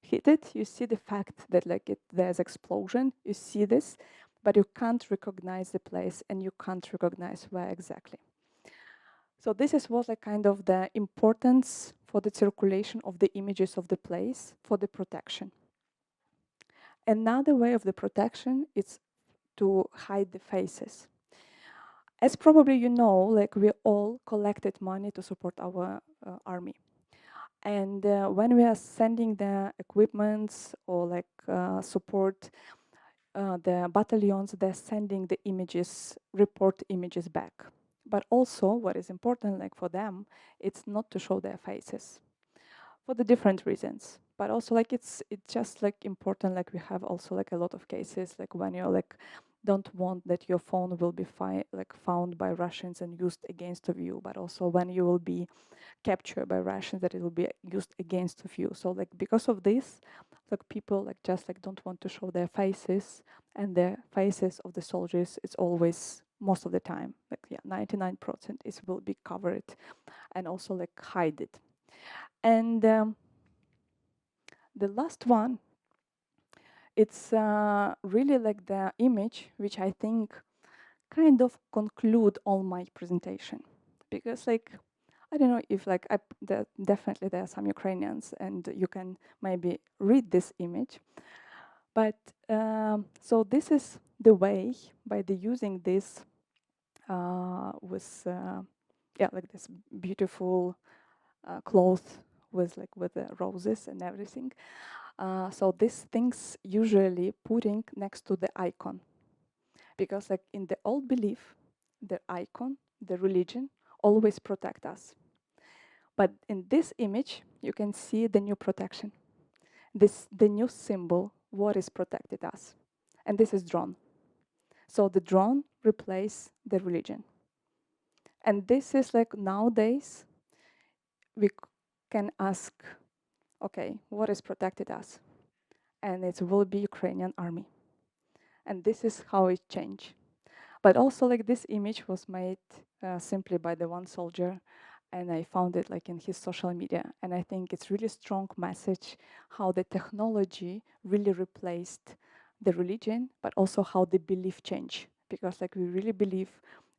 hit, you see the fact that like there's explosion, you see this, but you can't recognize the place and you can't recognize where exactly. So this is what like kind of the importance for the circulation of the images of the place for the protection. Another way of the protection is to hide the faces. As probably you know, like we all collected money to support our army. And when we are sending the equipments or like support the battalions, they're sending the images, report images back. But also what is important like for them, it's not to show their faces for the different reasons. But also like it's just like important, like we have also like a lot of cases like when you're like don't want that your phone will be found by Russians and used against of you, but also when you will be captured by Russians that it will be used against of you. So like because of this, like people like just like don't want to show their faces, and the faces of the soldiers it's always most of the time like 99% is will be covered and also like hide it. And the last one, it's really like the image which I think kind of conclude all my presentation, because like I don't know if like definitely there are some Ukrainians and you can maybe read this image, but so this is the way by the using this with like this beautiful cloth with the roses and everything. So these things usually putting next to the icon, because like in the old belief, the icon, the religion always protect us. But in this image, you can see the new protection. The new symbol, what is protected us. And this is drone. So the drone replace the religion. And this is like nowadays, we can ask, okay, what is protected us? And it will be Ukrainian army. And this is how it changed. But also like this image was made simply by the one soldier, and I found it like in his social media. And I think it's really strong message how the technology really replaced the religion, but also how the belief changed. Because like we really believe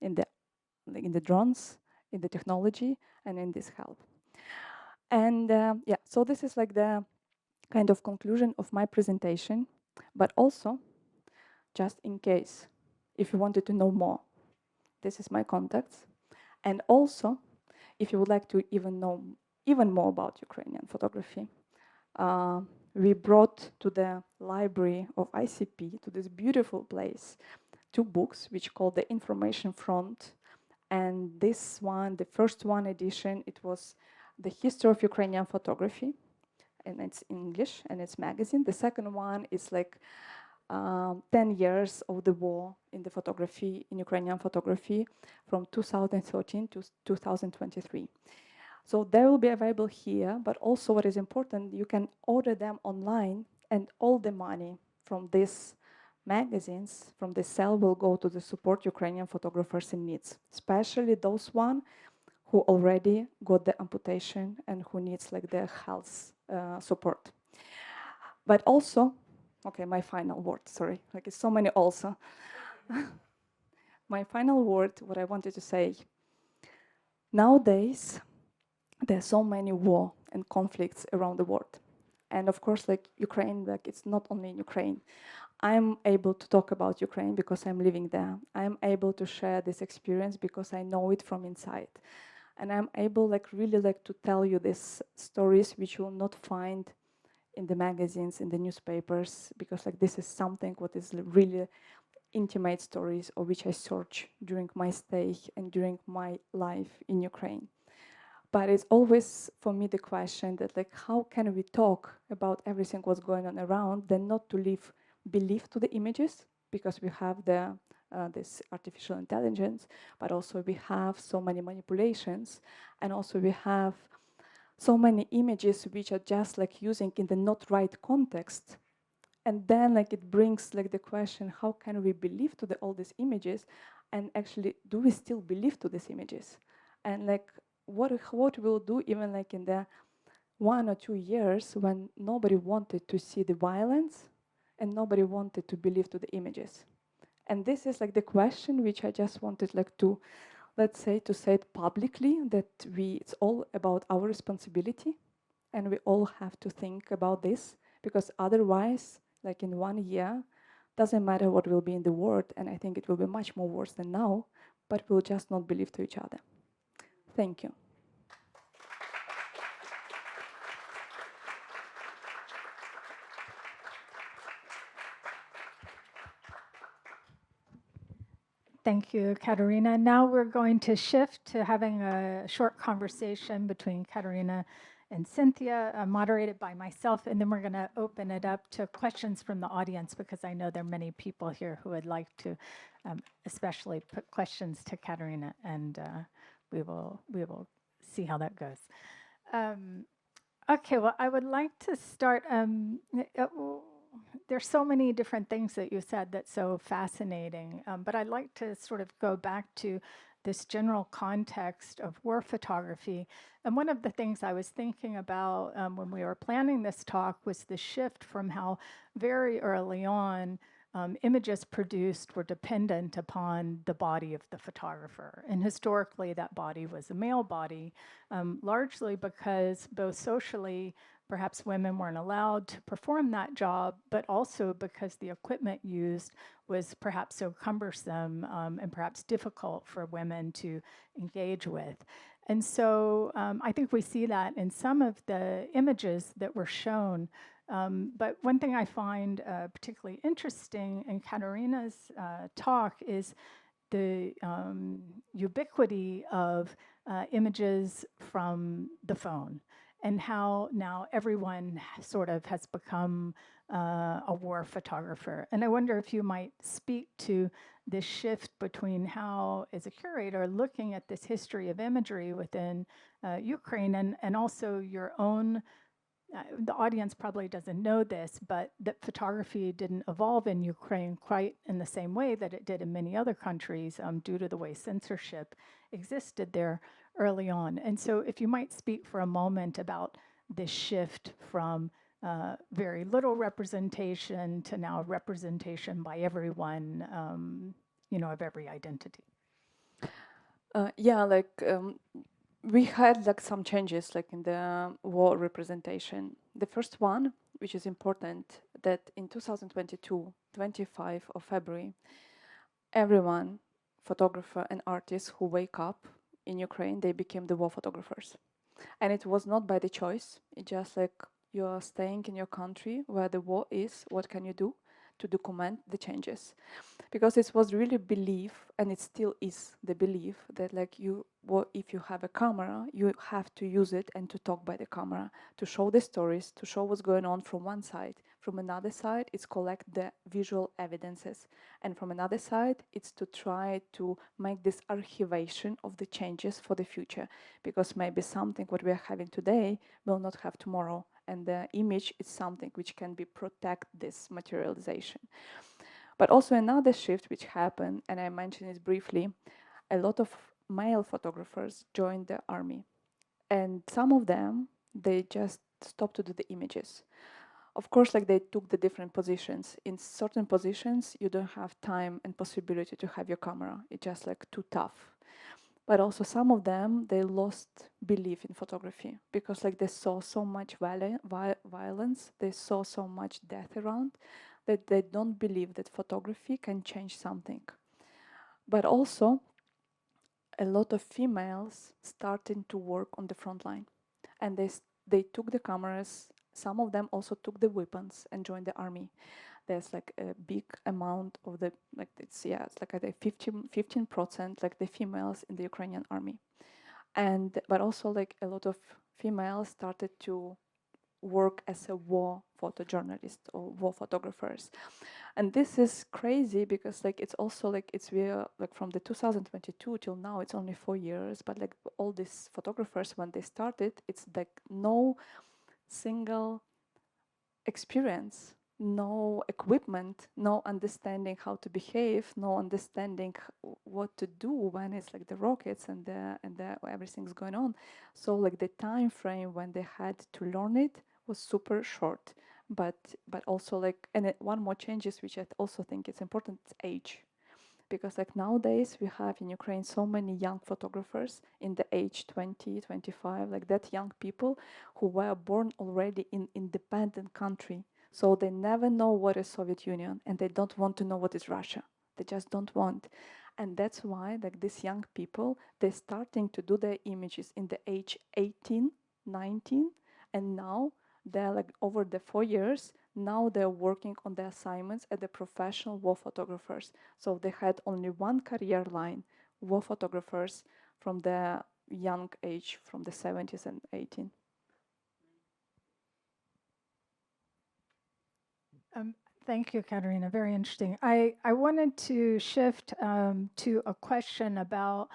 in the drones, in the technology, and in this help. And yeah, so this is like the kind of conclusion of my presentation, but also just in case, if you wanted to know more, this is my contacts. And also, if you would like to even know even more about Ukrainian photography, we brought to the library of ICP, to this beautiful place, 2 books, which called The Information Front. And this one, the first one edition, it was The History of Ukrainian Photography, and it's English, and it's magazine. The second one is like 10 years of the war in the photography, in Ukrainian photography, from 2013 to 2023. So they will be available here, but also what is important, you can order them online, and all the money from these magazines, from the sale, will go to the support Ukrainian photographers in needs, especially those one who already got the amputation and who needs like the health support. But also, okay, my final word, sorry, like it's so many also. My final word, what I wanted to say, nowadays, there are so many war and conflicts around the world. And of course, like Ukraine, like it's not only in Ukraine. I'm able to talk about Ukraine because I'm living there. I'm able to share this experience because I know it from inside. And I'm able like really like to tell you these stories which you will not find in the magazines, in the newspapers, because like this is something what is really intimate stories of which I search during my stay and during my life in Ukraine. But it's always for me the question that like how can we talk about everything what's going on around, then not to leave belief to the images, because we have the this artificial intelligence, but also we have so many manipulations, and also we have so many images which are just like using in the not right context. And then like it brings like the question, how can we believe to all these images, and actually do we still believe to these images? And like what we'll do even like in the 1 or 2 years when nobody wanted to see the violence and nobody wanted to believe to the images. And this is like the question which I just wanted like to, let's say, to say it publicly, that it's all about our responsibility, and we all have to think about this, because otherwise, like in 1 year, doesn't matter what will be in the world, and I think it will be much more worse than now, but we'll just not believe to each other. Thank you. Thank you, Kateryna. Now we're going to shift to having a short conversation between Kateryna and Cynthia, moderated by myself, and then we're going to open it up to questions from the audience, because I know there are many people here who would like to especially put questions to Kateryna, and we will see how that goes. Okay, well, I would like to start. There's so many different things that you said that's so fascinating, but I'd like to sort of go back to this general context of war photography. And one of the things I was thinking about when we were planning this talk was the shift from how very early on images produced were dependent upon the body of the photographer. And historically, that body was a male body, largely because both socially, perhaps women weren't allowed to perform that job, but also because the equipment used was perhaps so cumbersome and perhaps difficult for women to engage with. And so I think we see that in some of the images that were shown. But one thing I find particularly interesting in Kateryna's talk is the ubiquity of images from the phone, and how now everyone sort of has become a war photographer. And I wonder if you might speak to this shift between how, as a curator, looking at this history of imagery within Ukraine, and also your own. The audience probably doesn't know this, but that photography didn't evolve in Ukraine quite in the same way that it did in many other countries due to the way censorship existed there early on. And so if you might speak for a moment about this shift from very little representation to now representation by everyone, of every identity. Yeah, like we had like some changes like in the war representation. The first one, which is important, that in 2022, 25 of February, everyone, photographer and artists who wake up in Ukraine, they became the war photographers. And it was not by the choice. It's just like you're staying in your country where the war is. What can you do to document the changes? Because it was really belief, and it still is the belief that like if you have a camera, you have to use it and to talk by the camera, to show the stories, to show what's going on from one side. From another side, it's collect the visual evidences. And from another side, it's to try to make this archivation of the changes for the future. Because maybe something what we are having today will not have tomorrow. And the image is something which can be protect this materialization. But also another shift which happened, and I mentioned it briefly, a lot of male photographers joined the army. And some of them, they just stopped to do the images. Of course, like they took the different positions. In certain positions, you don't have time and possibility to have your camera. It's just like too tough. But also some of them, they lost belief in photography because like they saw so much violence, they saw so much death around that they don't believe that photography can change something. But also a lot of females starting to work on the front line, and they took the cameras. Some of them also took the weapons and joined the army. There's like a big amount of the like it's like I think 15% like the females in the Ukrainian army, and but also like a lot of females started to work as a war photojournalist or war photographers. And this is crazy because like it's also like it's like from the 2022 till now it's only 4 years, but like all these photographers when they started, it's like no single experience, no equipment, no understanding how to behave, no understanding what to do when it's like the rockets and the everything's going on. So like the time frame when they had to learn it was super short. But also like one more changes which I also think it's important, it's age. Because like nowadays we have in Ukraine so many young photographers in the age 20, 25, like that young people who were born already in independent country. So they never know what is Soviet Union and they don't want to know what is Russia. They just don't want. And that's why like these young people, they're starting to do their images in the age 18, 19, and now they're like over the 4 years, now they're working on the assignments as the professional war photographers. So they had only one career line, war photographers from the young age, from the 70s and 18. Thank you, Kateryna. Very interesting. I wanted to shift to a question about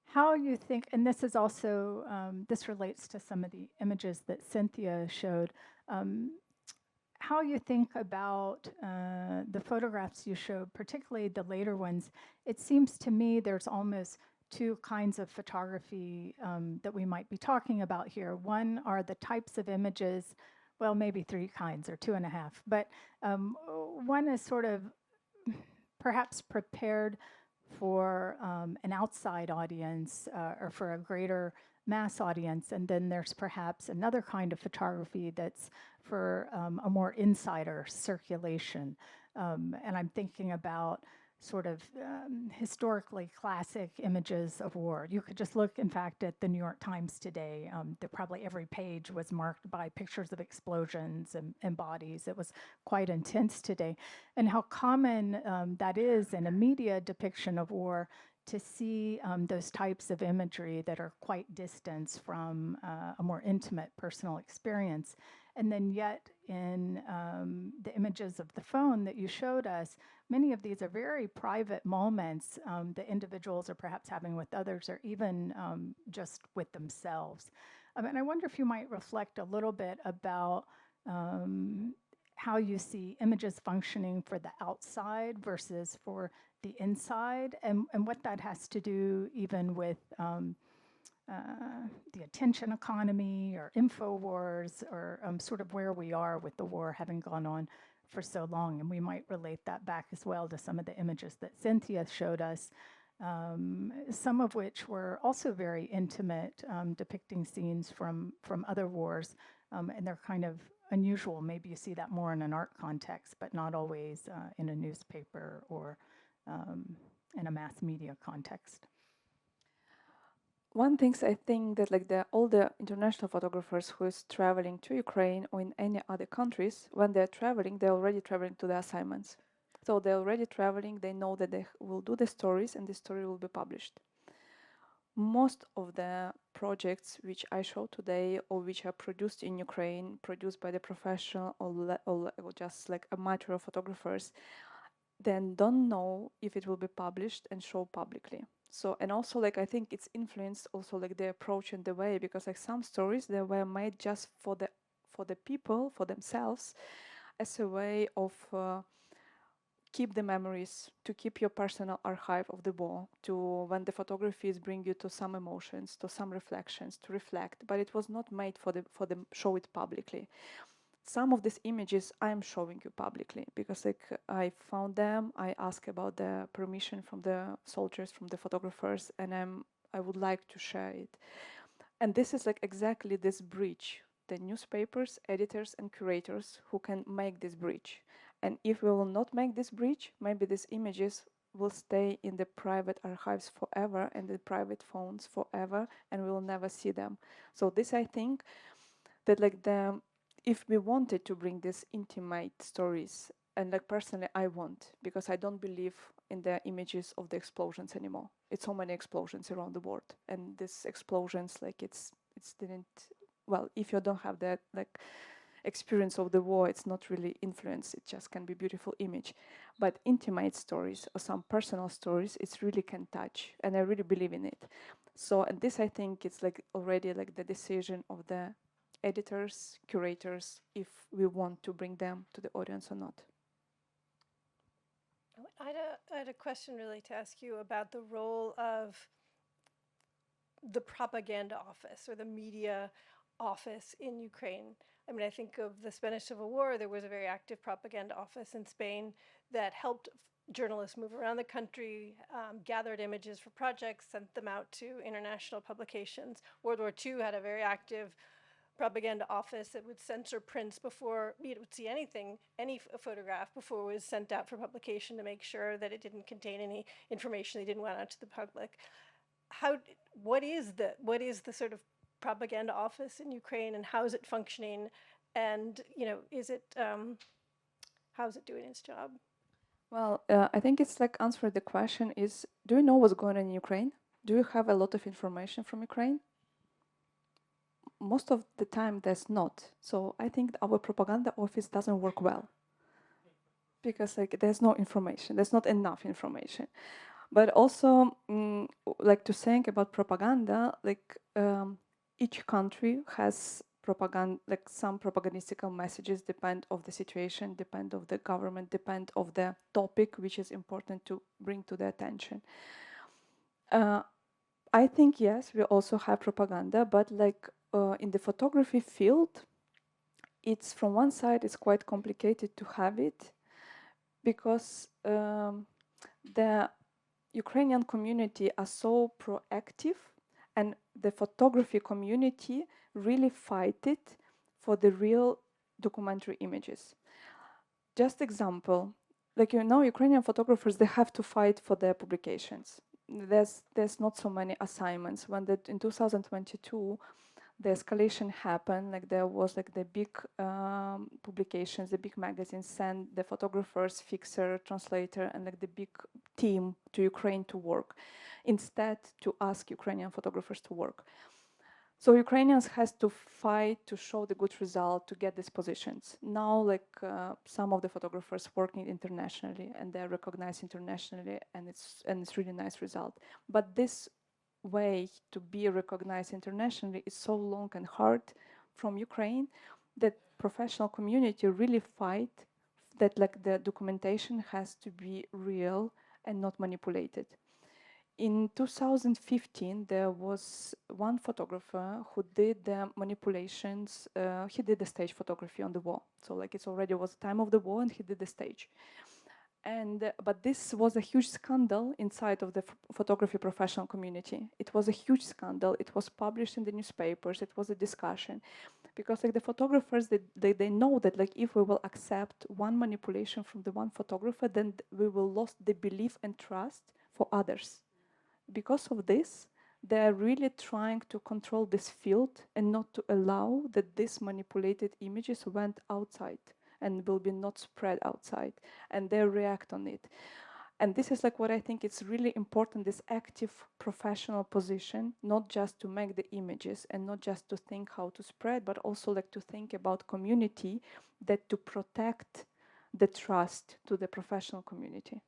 how you think, and this is also, this relates to some of the images that Cynthia showed, how you think about the photographs you showed, particularly the later ones. It seems to me there's almost two kinds of photography that we might be talking about here. One are the types of images, well, maybe three kinds or two and a half, but one is sort of perhaps prepared for an outside audience or for a greater mass audience. And then there's perhaps another kind of photography that's for a more insider circulation. And I'm thinking about sort of historically classic images of war. You could just look, in fact, at the New York Times today. Probably every page was marked by pictures of explosions and bodies. It was quite intense today. And how common that is in a media depiction of war to see those types of imagery that are quite distant from a more intimate personal experience. And then yet in the images of the phone that you showed us, many of these are very private moments that individuals are perhaps having with others or even just with themselves. And I wonder if you might reflect a little bit about how you see images functioning for the outside versus for the inside, and what that has to do even with the attention economy or info wars or sort of where we are with the war having gone on for so long. And we might relate that back as well to some of the images that Cynthia showed us. some of which were also very intimate, depicting scenes from other wars, and they're kind of unusual. Maybe you see that more in an art context, but not always in a newspaper or in a mass media context. One thing I think that like all the international photographers who is traveling to Ukraine or in any other countries, when they're traveling, they're already traveling to the assignments. So they're already traveling, they know that they will do the stories and the story will be published. Most of the projects which I show today or which are produced in Ukraine, produced by the professional or just like amateur photographers, then don't know if it will be published and show publicly. So, and also like I think it's influenced also like the approach and the way, because like some stories they were made just for the people, for themselves, as a way of keep the memories, to keep your personal archive of the war, to when the photographies bring you to some emotions, to some reflections, to reflect. But it was not made for the show it publicly. Some of these images I'm showing you publicly because like I found them, I asked about the permission from the soldiers, from the photographers, and I would like to share it. And this is like exactly this bridge, the newspapers, editors, and curators who can make this bridge. And if we will not make this bridge, maybe these images will stay in the private archives forever and the private phones forever, and we will never see them. So this, I think, that like if we wanted to bring these intimate stories, and like personally I want, because I don't believe in the images of the explosions anymore. It's so many explosions around the world, and these explosions, like it's didn't, well, if you don't have that like experience of the war, it's not really influence, it just can be beautiful image. But intimate stories or some personal stories, it's really can touch, and I really believe in it. So, and this I think it's like already like the decision of the editors, curators, if we want to bring them to the audience or not. I had a question really to ask you about the role of the propaganda office or the media office in Ukraine. I mean, I think of the Spanish Civil War, there was a very active propaganda office in Spain that helped journalists move around the country, gathered images for projects, sent them out to international publications. World War II had a very active propaganda office that would censor prints before it would see anything, any photograph before it was sent out for publication to make sure that it didn't contain any information they didn't want out to the public. What is the sort of propaganda office in Ukraine, and how is it functioning? And how is it doing its job? Well, I think it's like answer the question is, do you know what's going on in Ukraine? Do you have a lot of information from Ukraine? Most of the time there's not. So I think our propaganda office doesn't work well because like there's no information, there's not enough information. But also like to think about propaganda, like each country has propaganda, like some propagandistical messages depend of the situation, depend of the government, depend of the topic which is important to bring to the attention. I think yes, we also have propaganda, but like in the photography field, it's from one side it's quite complicated to have it because the Ukrainian community are so proactive, and the photography community really fight it for the real documentary images. Just example, like Ukrainian photographers, they have to fight for their publications. There's not so many assignments. When in 2022 the escalation happened, like there was like the big publications, the big magazines sent the photographers, fixer, translator, and like the big team to Ukraine to work, instead to ask Ukrainian photographers to work. So Ukrainians has to fight to show the good result to get these positions. Now, like some of the photographers working internationally, and they're recognized internationally, and it's really nice result. But this way to be recognized internationally is so long and hard from Ukraine that professional community really fight that like the documentation has to be real and not manipulated. In 2015, there was one photographer who did the manipulations. He did the stage photography on the war. So like it's already was the time of the war and he did the stage. And but this was a huge scandal inside of the photography professional community. It was a huge scandal. It was published in the newspapers. It was a discussion, because like the photographers, they know that like if we will accept one manipulation from the one photographer, then we will lose the belief and trust for others. Because of this, they are really trying to control this field and not to allow that these manipulated images went outside and will be not spread outside, and they react on it. And this is like what I think it's really important, this active professional position, not just to make the images and not just to think how to spread, but also like to think about community, that to protect the trust to the professional community.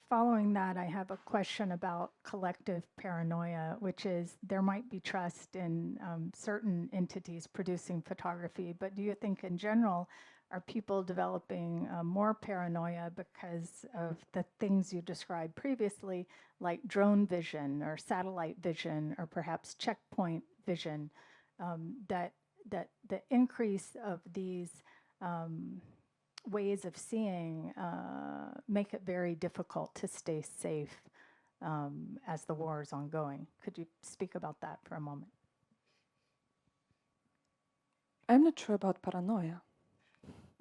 Following that, I have a question about collective paranoia, which is there might be trust in certain entities producing photography, but do you think in general, are people developing more paranoia because of the things you described previously, like drone vision or satellite vision or perhaps checkpoint vision, that the increase of these ways of seeing make it very difficult to stay safe as the war is ongoing? Could you speak about that for a moment? I'm not sure about paranoia.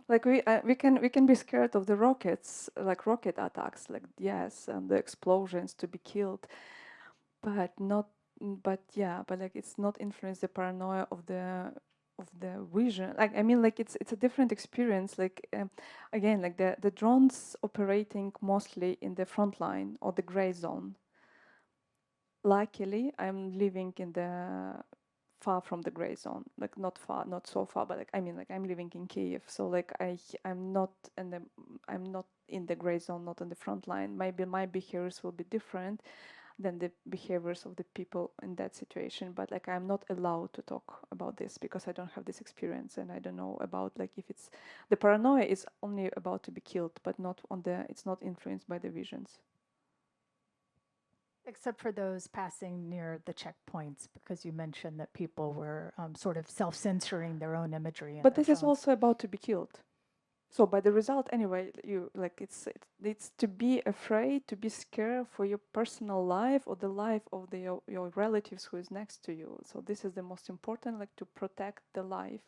Like we can be scared of the rockets, like rocket attacks, like yes, and the explosions to be killed, but not. But yeah, but like it's not influence the paranoia of the vision. Like I mean, like it's a different experience. Like again, like the drones operating mostly in the front line or the gray zone. Luckily, I'm living in the far from the gray zone, like not far, not so far, but like I mean, like I'm living in Kiev, so like I'm not in the gray zone, not on the front line. Maybe my behaviors will be different than the behaviors of the people in that situation, but like I'm not allowed to talk about this because I don't have this experience and I don't know about like if it's the paranoia is only about to be killed, but not on the it's not influenced by the visions. Except for those passing near the checkpoints, because you mentioned that people were sort of self-censoring their own imagery in But their this is phones. also about to be killed. So by the result, anyway, you like it's to be afraid, to be scared for your personal life or the life of your relatives who is next to you. So this is the most important, like to protect the life,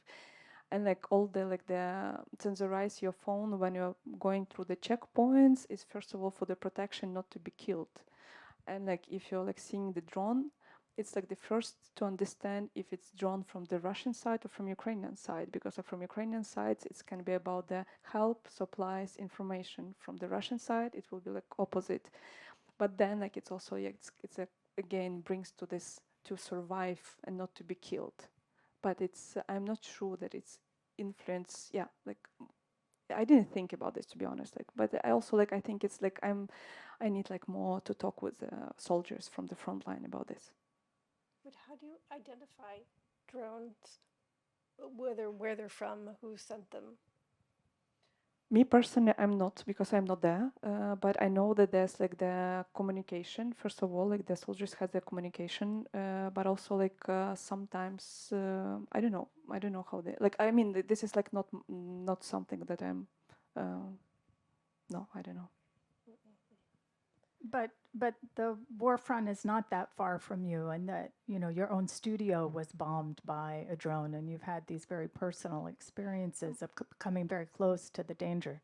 and like all the like the censorize your phone when you're going through the checkpoints is first of all for the protection, not to be killed. And like if you're like seeing the drone, it's like the first to understand if it's drawn from the Russian side or from Ukrainian side, because from Ukrainian side it can be about the help, supplies, information. From the Russian side it will be like opposite. But then like it's also it's a, again brings to this to survive and not to be killed. But it's I'm not sure that it's influence. Yeah, like I didn't think about this, to be honest. Like, but I also like I think it's like I need like more to talk with soldiers from the front line about this. But how do you identify drones, where they're from, who sent them? Me personally, I'm not, because I'm not there. But I know that there's like the communication. First of all, like the soldiers have the communication, but also like sometimes I don't know how they like. I mean, this is like not something that I'm. No, I don't know. But the war front is not that far from you, and that your own studio was bombed by a drone, and you've had these very personal experiences of coming very close to the danger.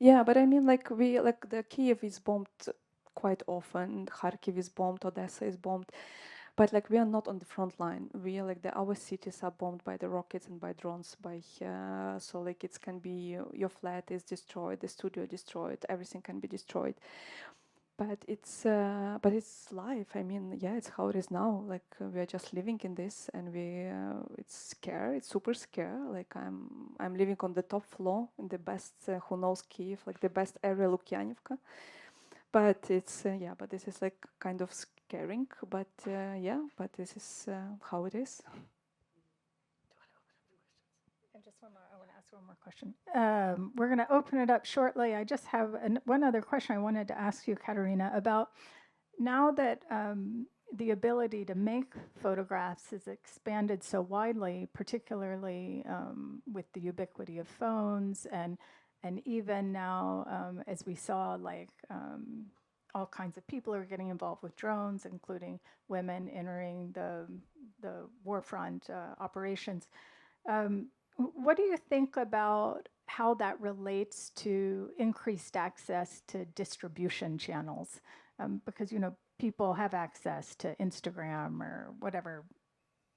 Yeah, but I mean, like we like the Kiev is bombed quite often. Kharkiv is bombed. Odessa is bombed. But like we are not on the front line. We are like our cities are bombed by the rockets and by drones. So like it can be your flat is destroyed, the studio destroyed, everything can be destroyed. But it's life. I mean, yeah, it's how it is now. Like we are just living in this, and it's scary. It's super scary. Like I'm living on the top floor in the best who knows Kiev, like the best area, Lukyanivka. But it's yeah, but this is like kind of scaring. But yeah, but this is how it is. And just one more, I want to ask one more question. We're going to open it up shortly. I just have one other question I wanted to ask you, Kateryna, about now that the ability to make photographs has expanded so widely, particularly with the ubiquity of phones and even now, as we saw, like all kinds of people are getting involved with drones, including women entering the war front operations. What do you think about how that relates to increased access to distribution channels? Because, you know, people have access to Instagram or whatever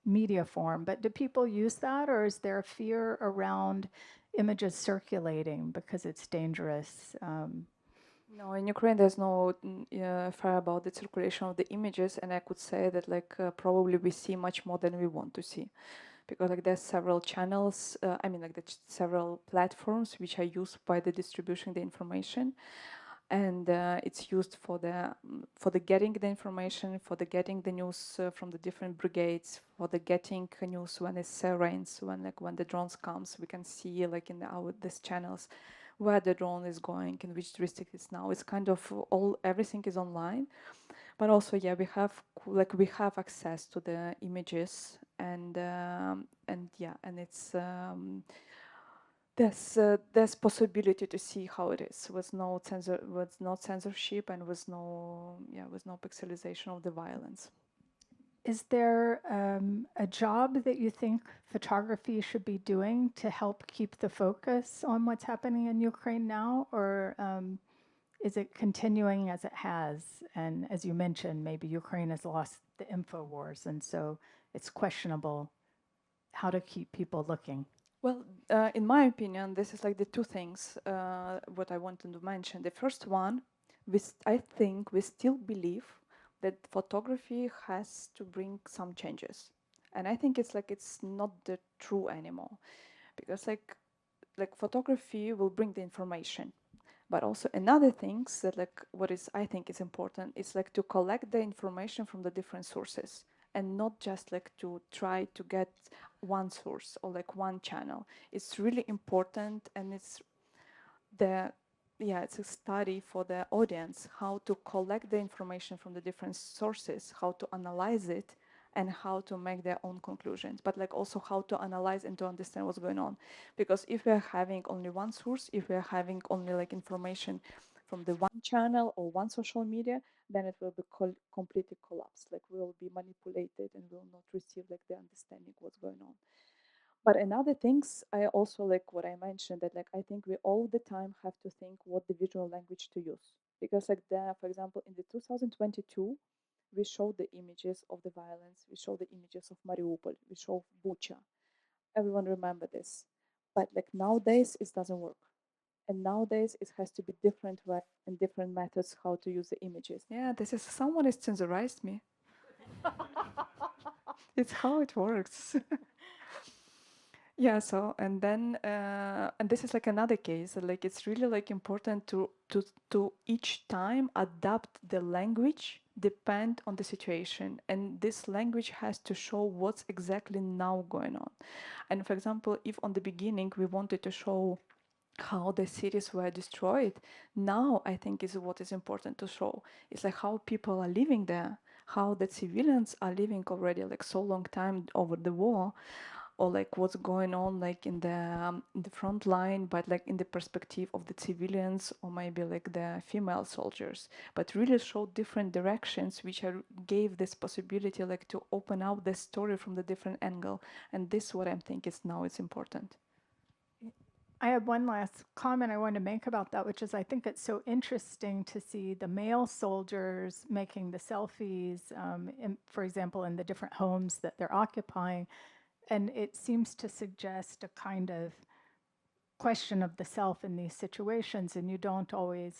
media form, but do people use that, or is there a fear around images circulating because it's dangerous? No, in Ukraine, there's no fear about the circulation of the images, and I could say that probably we see much more than we want to see, because like there's several channels. I mean, like several platforms which are used by the distribution the information, and it's used for the getting the information, for the getting the news from the different brigades, for the getting news when it rains, when the drones comes, we can see like in these channels where the drone is going, in which district it's now. It's kind of everything is online, but also yeah, we have access to the images, and yeah, and it's there's possibility to see how it is with no censorship, and with no pixelization of the violence. Is there a job that you think photography should be doing to help keep the focus on what's happening in Ukraine now, or is it continuing as it has? And as you mentioned, maybe Ukraine has lost the info wars, and so it's questionable how to keep people looking. Well, in my opinion, this is like the two things what I wanted to mention. The first one, I think we still believe that photography has to bring some changes, and I think it's not the true anymore, because like photography will bring the information, but also another things that like what is I think is important is like to collect the information from the different sources, and not just like to try to get one source or like one channel. It's really important, and it's a study for the audience, how to collect the information from the different sources, how to analyze it, and how to make their own conclusions, but like also how to analyze and to understand what's going on. Because if we're having only one source, if we're having only like information from the one channel or one social media, then it will be completely collapsed. Like we will be manipulated and will not receive like the understanding what's going on. But another things, I also like what I mentioned, that like I think we all the time have to think what the visual language to use. Because like for example, in the 2022, we showed the images of the violence, we showed the images of Mariupol, we showed Bucha. Everyone remember this. But like nowadays it doesn't work. And nowadays it has to be different way and different methods how to use the images. Yeah, this is someone has censorized me. It's how it works. Yeah, so and then and this is like another case, like it's really like important to each time adapt the language depend on the situation, and this language has to show what's exactly now going on. And for example, if on the beginning we wanted to show how the cities were destroyed, now I think is what is important to show. It's like how people are living there, how the civilians are living already like so long time over the war, or like what's going on like in the front line, but like in the perspective of the civilians, or maybe like the female soldiers, but really show different directions which gave this possibility like to open out the story from the different angle. And this what I'm thinking is now it's important. I have one last comment I want to make about that, which is I think it's so interesting to see the male soldiers making the selfies, for example, in the different homes that they're occupying. And it seems to suggest a kind of question of the self in these situations. And we don't always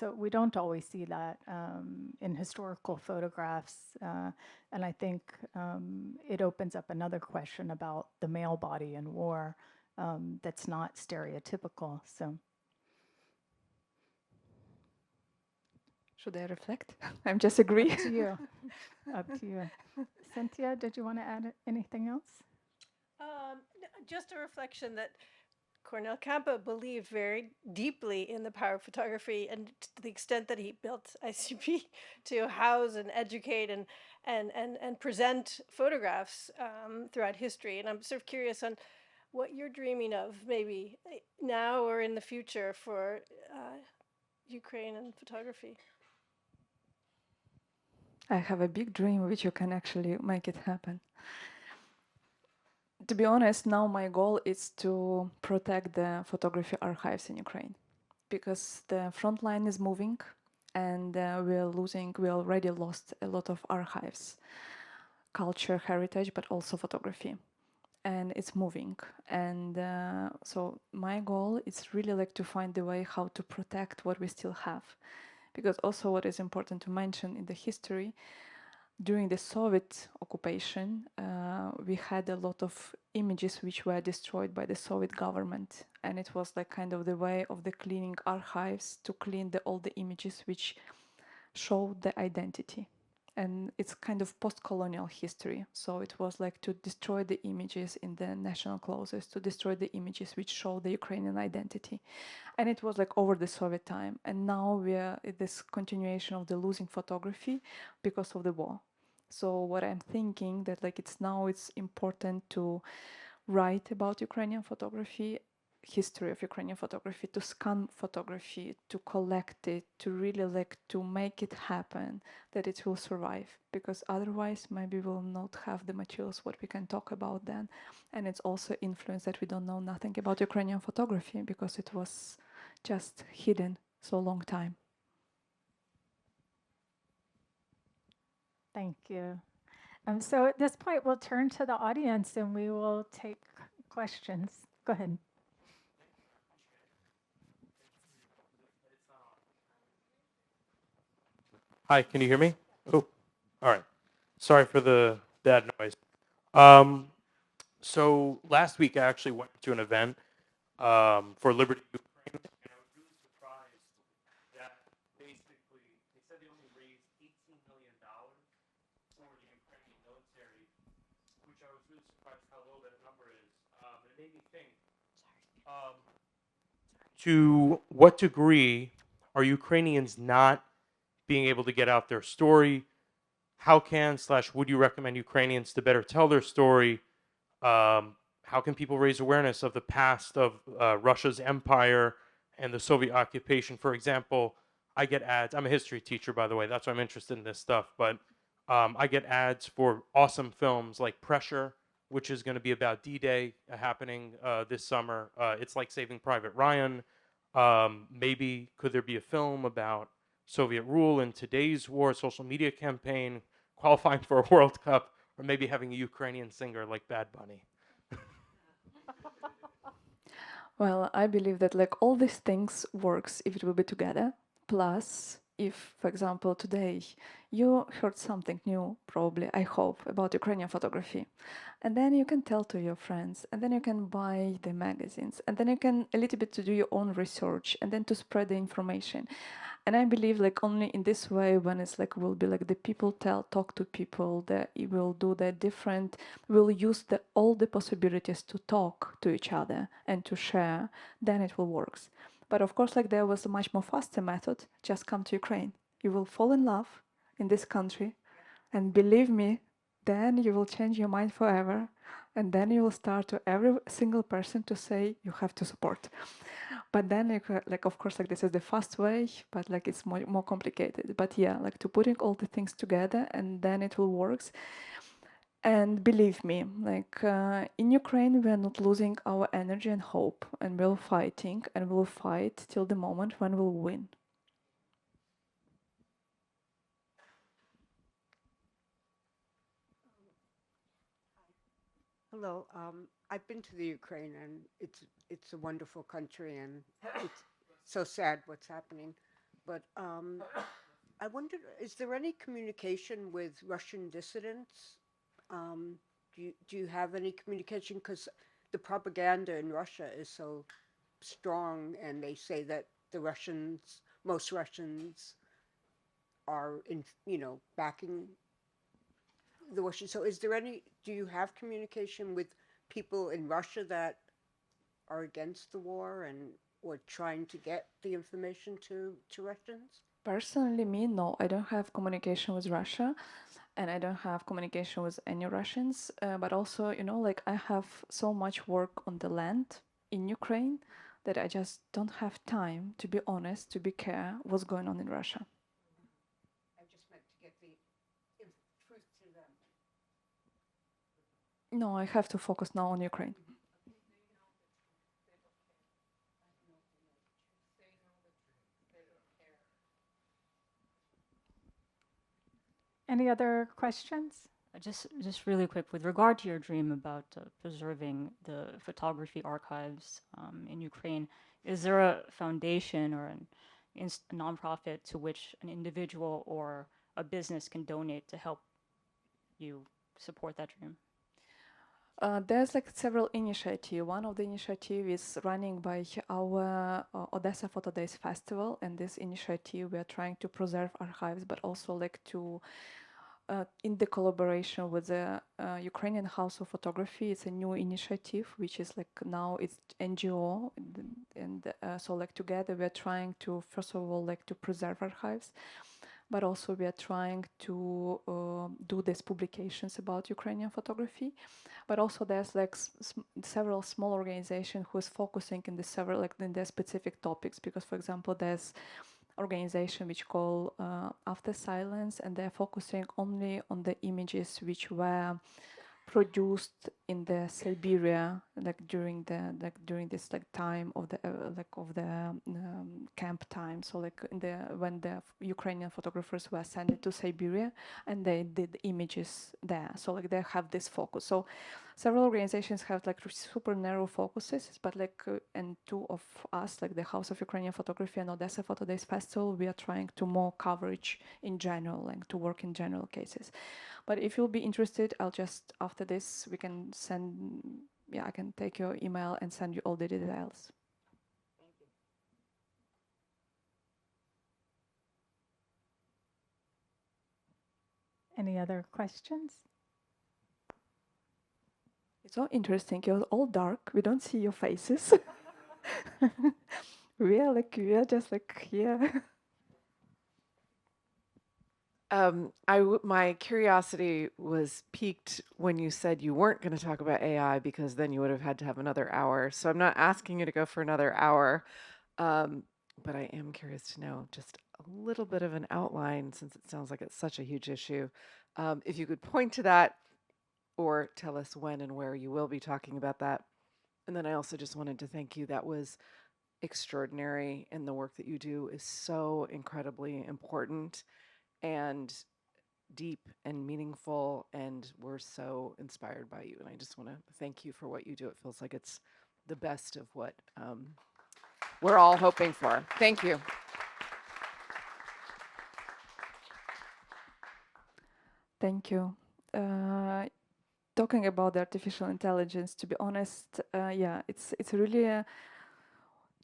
see that in historical photographs. And I think it opens up another question about the male body in war. That's not stereotypical. So, Should I reflect? I'm just agree. up to you. Up to you. Cynthia, did you want to add anything else? Just a reflection that Cornell Capa believed very deeply in the power of photography, and to the extent that he built ICP to house and educate and present photographs throughout history. And I'm sort of curious on what you're dreaming of, maybe now or in the future, for Ukraine and photography. I have a big dream which you can actually make it happen. To be honest, now my goal is to protect the photography archives in Ukraine, because the front line is moving, and we already lost a lot of archives, culture, heritage, but also photography. And it's moving. And so my goal is really like to find the way how to protect what we still have. Because also what is important to mention in the history, during the Soviet occupation, we had a lot of images which were destroyed by the Soviet government. And it was like kind of the way of the cleaning archives to clean all the images which show the identity. And it's kind of post-colonial history. So it was like to destroy the images in the national clothes, to destroy the images which show the Ukrainian identity. And it was like over the Soviet time. And now we are in this continuation of the losing photography because of the war. So what I'm thinking that like it's important to write about Ukrainian photography, history of Ukrainian photography, to scan photography, to collect it, to really like to make it happen, that it will survive. Because otherwise maybe we'll not have the materials what we can talk about then. And it's also influence that we don't know nothing about Ukrainian photography because it was just hidden so long time. Thank you. So at this point, we'll turn to the audience and we will take questions. Go ahead. Hi, can you hear me? Oh, all right. Sorry for the bad noise. Um, so last week I actually went to an event for Liberty Ukraine, and I was really surprised that basically they said they only raised $18 million for the Ukrainian military, which I was really surprised how low that number is. It made me think, um, to what degree are Ukrainians not being able to get out their story? How can / would you recommend Ukrainians to better tell their story? How can people raise awareness of the past of Russia's empire and the Soviet occupation? For example, I get ads. I'm a history teacher, by the way. That's why I'm interested in this stuff. But I get ads for awesome films like Pressure, which is going to be about D-Day happening this summer. It's like Saving Private Ryan. Maybe could there be a film about Soviet rule in today's war, social media campaign, qualifying for a World Cup, or maybe having a Ukrainian singer like Bad Bunny? Well, I believe that like all these things works if it will be together. Plus, if, for example, today you heard something new, probably, I hope, about Ukrainian photography, and then you can tell to your friends, and then you can buy the magazines, and then you can a little bit to do your own research, and then to spread the information. And I believe like only in this way, when it's like will be like the people talk to people, that it will do the different, will use all the possibilities to talk to each other and to share, then it will works. But of course, like there was a much more faster method. Just come to Ukraine. You will fall in love in this country, and believe me, then you will change your mind forever, and then you will start to every single person to say you have to support. But then like of course like this is the fast way, but like it's more complicated. But yeah, like to putting all the things together, and then it will works. And believe me, like in Ukraine, we are not losing our energy and hope, and we're fighting, and we'll fight till the moment when we'll win. Hello. I've been to the Ukraine, and it's a wonderful country, and it's so sad what's happening. But I wondered, is there any communication with Russian dissidents? Do you have any communication? Because the propaganda in Russia is so strong, and they say that most Russians are backing the Russians. So do you have communication with people in Russia that are against the war and or trying to get the information to Russians? Personally, me, no, I don't have communication with Russia, and I don't have communication with any Russians. But also, like I have so much work on the land in Ukraine that I just don't have time, to be honest, to be care what's going on in Russia. I just meant to get the truth to them. No, I have to focus now on Ukraine. Any other questions? Just really quick, with regard to your dream about preserving the photography archives in Ukraine, is there a foundation or a nonprofit to which an individual or a business can donate to help you support that dream? There's like several initiatives. One of the initiative is running by our Odesa Photo Days Festival, and this initiative we are trying to preserve archives, but also like to in the collaboration with the Ukrainian House of Photography. It's a new initiative, which is like now it's NGO, and so like together we are trying to first of all like to preserve archives, but also we are trying to do these publications about Ukrainian photography. But also there's like several small organizations who is focusing in the several like in their specific topics, because for example there's organization which call After Silence, and they're focusing only on the images which were produced in the Siberia, like during this like time of the camp time. So like when the Ukrainian photographers were sent to Siberia, and they did images there. So like they have this focus. So several organizations have like super narrow focuses, but like and two of us, like the House of Ukrainian Photography and Odesa Photo Days Festival, we are trying to more coverage in general, like to work in general cases. But if you'll be interested, I'll just, after this, we can send, I can take your email and send you all the details. Thank you. Any other questions? It's so interesting. You're all dark. We don't see your faces. we are just like here. My curiosity was piqued when you said you weren't going to talk about AI, because then you would have had to have another hour. So I'm not asking you to go for another hour, but I am curious to know just a little bit of an outline, since it sounds like it's such a huge issue. If you could point to that, or tell us when and where you will be talking about that. And then I also just wanted to thank you. That was extraordinary, and the work that you do is so incredibly important and deep and meaningful, and we're so inspired by you. And I just want to thank you for what you do. It feels like it's the best of what we're all hoping for. Thank you. Thank you. Talking about the artificial intelligence, to be honest, it's really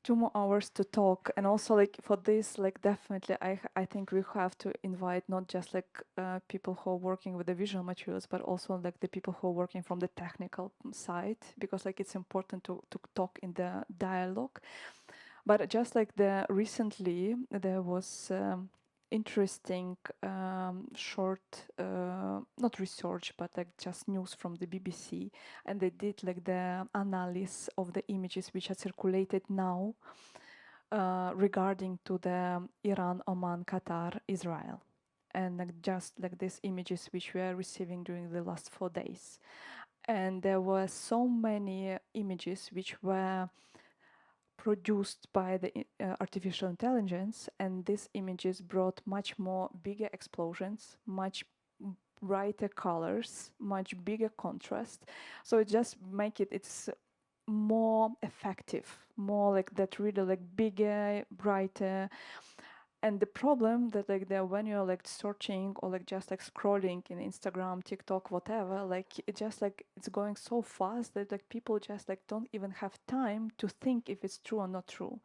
2 more hours to talk. And also like for this, like definitely I think we have to invite not just like people who are working with the visual materials, but also like the people who are working from the technical side, because like it's important to talk in the dialogue. But just like recently there was interesting short, not research, but like just news from the BBC, and they did like the analysis of the images which are circulated now regarding to the Iran, Oman, Qatar, Israel, and like just like these images which we are receiving during the last 4 days. And there were so many images which were produced by the artificial intelligence, and these images brought much more bigger explosions, much brighter colors, much bigger contrast. So it just make it's more effective, more like that, really like bigger, brighter. And the problem that like when you're like searching or like just like scrolling in Instagram, TikTok, whatever, like it just like it's going so fast that like people just like don't even have time to think if it's true or not true.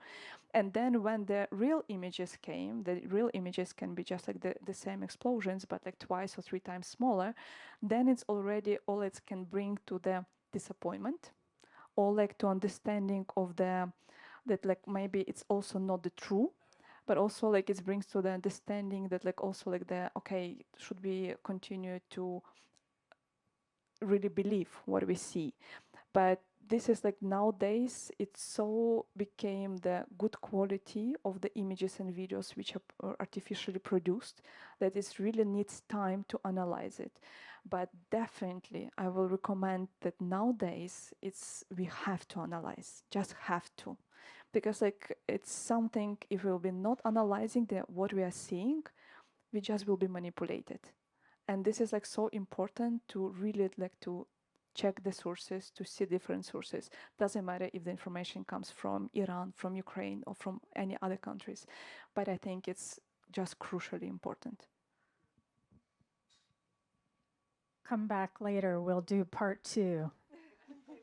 And then when the real images came, the real images can be just like the same explosions, but like 2 or 3 times smaller. Then it's already all it can bring to the disappointment, or like to understanding of the that like maybe it's also not the true, but also like it brings to the understanding that like also like the okay, should we continue to really believe what we see. But this is like nowadays it so became the good quality of the images and videos which are artificially produced that it really needs time to analyze it. But definitely I will recommend that nowadays we have to analyze, just have to, because like it's something, if we'll be not analyzing what we are seeing, we just will be manipulated. And this is like so important to really like to check the sources, to see different sources. Doesn't matter if the information comes from Iran, from Ukraine, or from any other countries, but I think it's just crucially important. Come back later. We'll do part 2.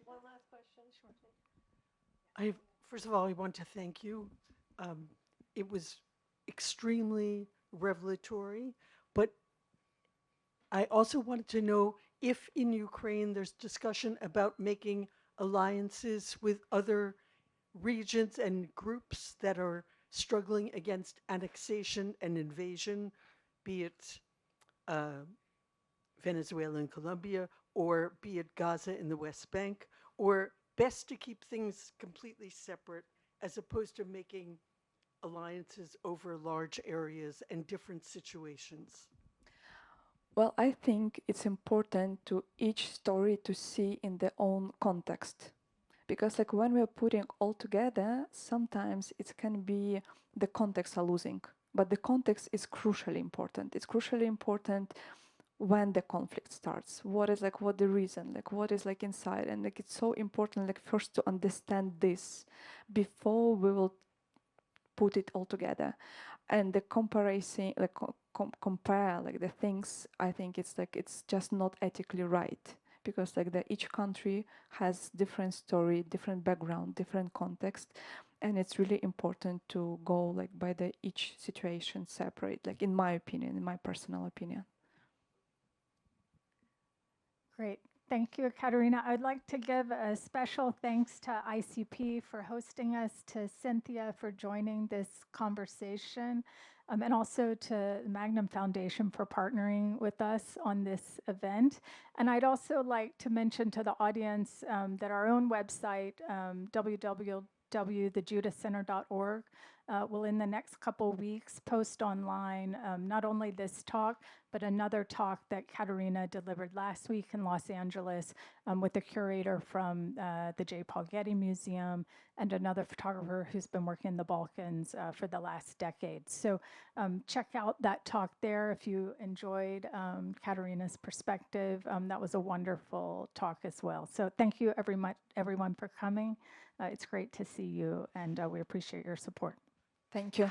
One last question, shortly. First of all, I want to thank you. It was extremely revelatory, but I also wanted to know if in Ukraine there's discussion about making alliances with other regions and groups that are struggling against annexation and invasion, be it Venezuela and Colombia, or be it Gaza in the West Bank, or best to keep things completely separate as opposed to making alliances over large areas and different situations? Well, I think it's important to each story to see in their own context. Because like when we're putting all together, sometimes it can be the context are losing. But the context is crucially important. It's crucially important when the conflict starts. What is like what the reason, like what is like inside. And like it's so important like first to understand this before we will put it all together. And the comparison, like compare like the things, I think it's like it's just not ethically right, because like each country has different story, different background, different context, and it's really important to go like by the each situation separate, like in my opinion, in my personal opinion. Great. Thank you, Kateryna. I'd like to give a special thanks to ICP for hosting us, to Cynthia for joining this conversation, and also to the Magnum Foundation for partnering with us on this event. And I'd also like to mention to the audience that our own website, www.thejudithcenter.org, will in the next couple weeks post online not only this talk, but another talk that Kateryna delivered last week in Los Angeles with the curator from the J. Paul Getty Museum and another photographer who's been working in the Balkans for the last decade. So check out that talk there if you enjoyed Kateryna's perspective. That was a wonderful talk as well. So thank you everyone for coming. It's great to see you, and we appreciate your support. Thank you.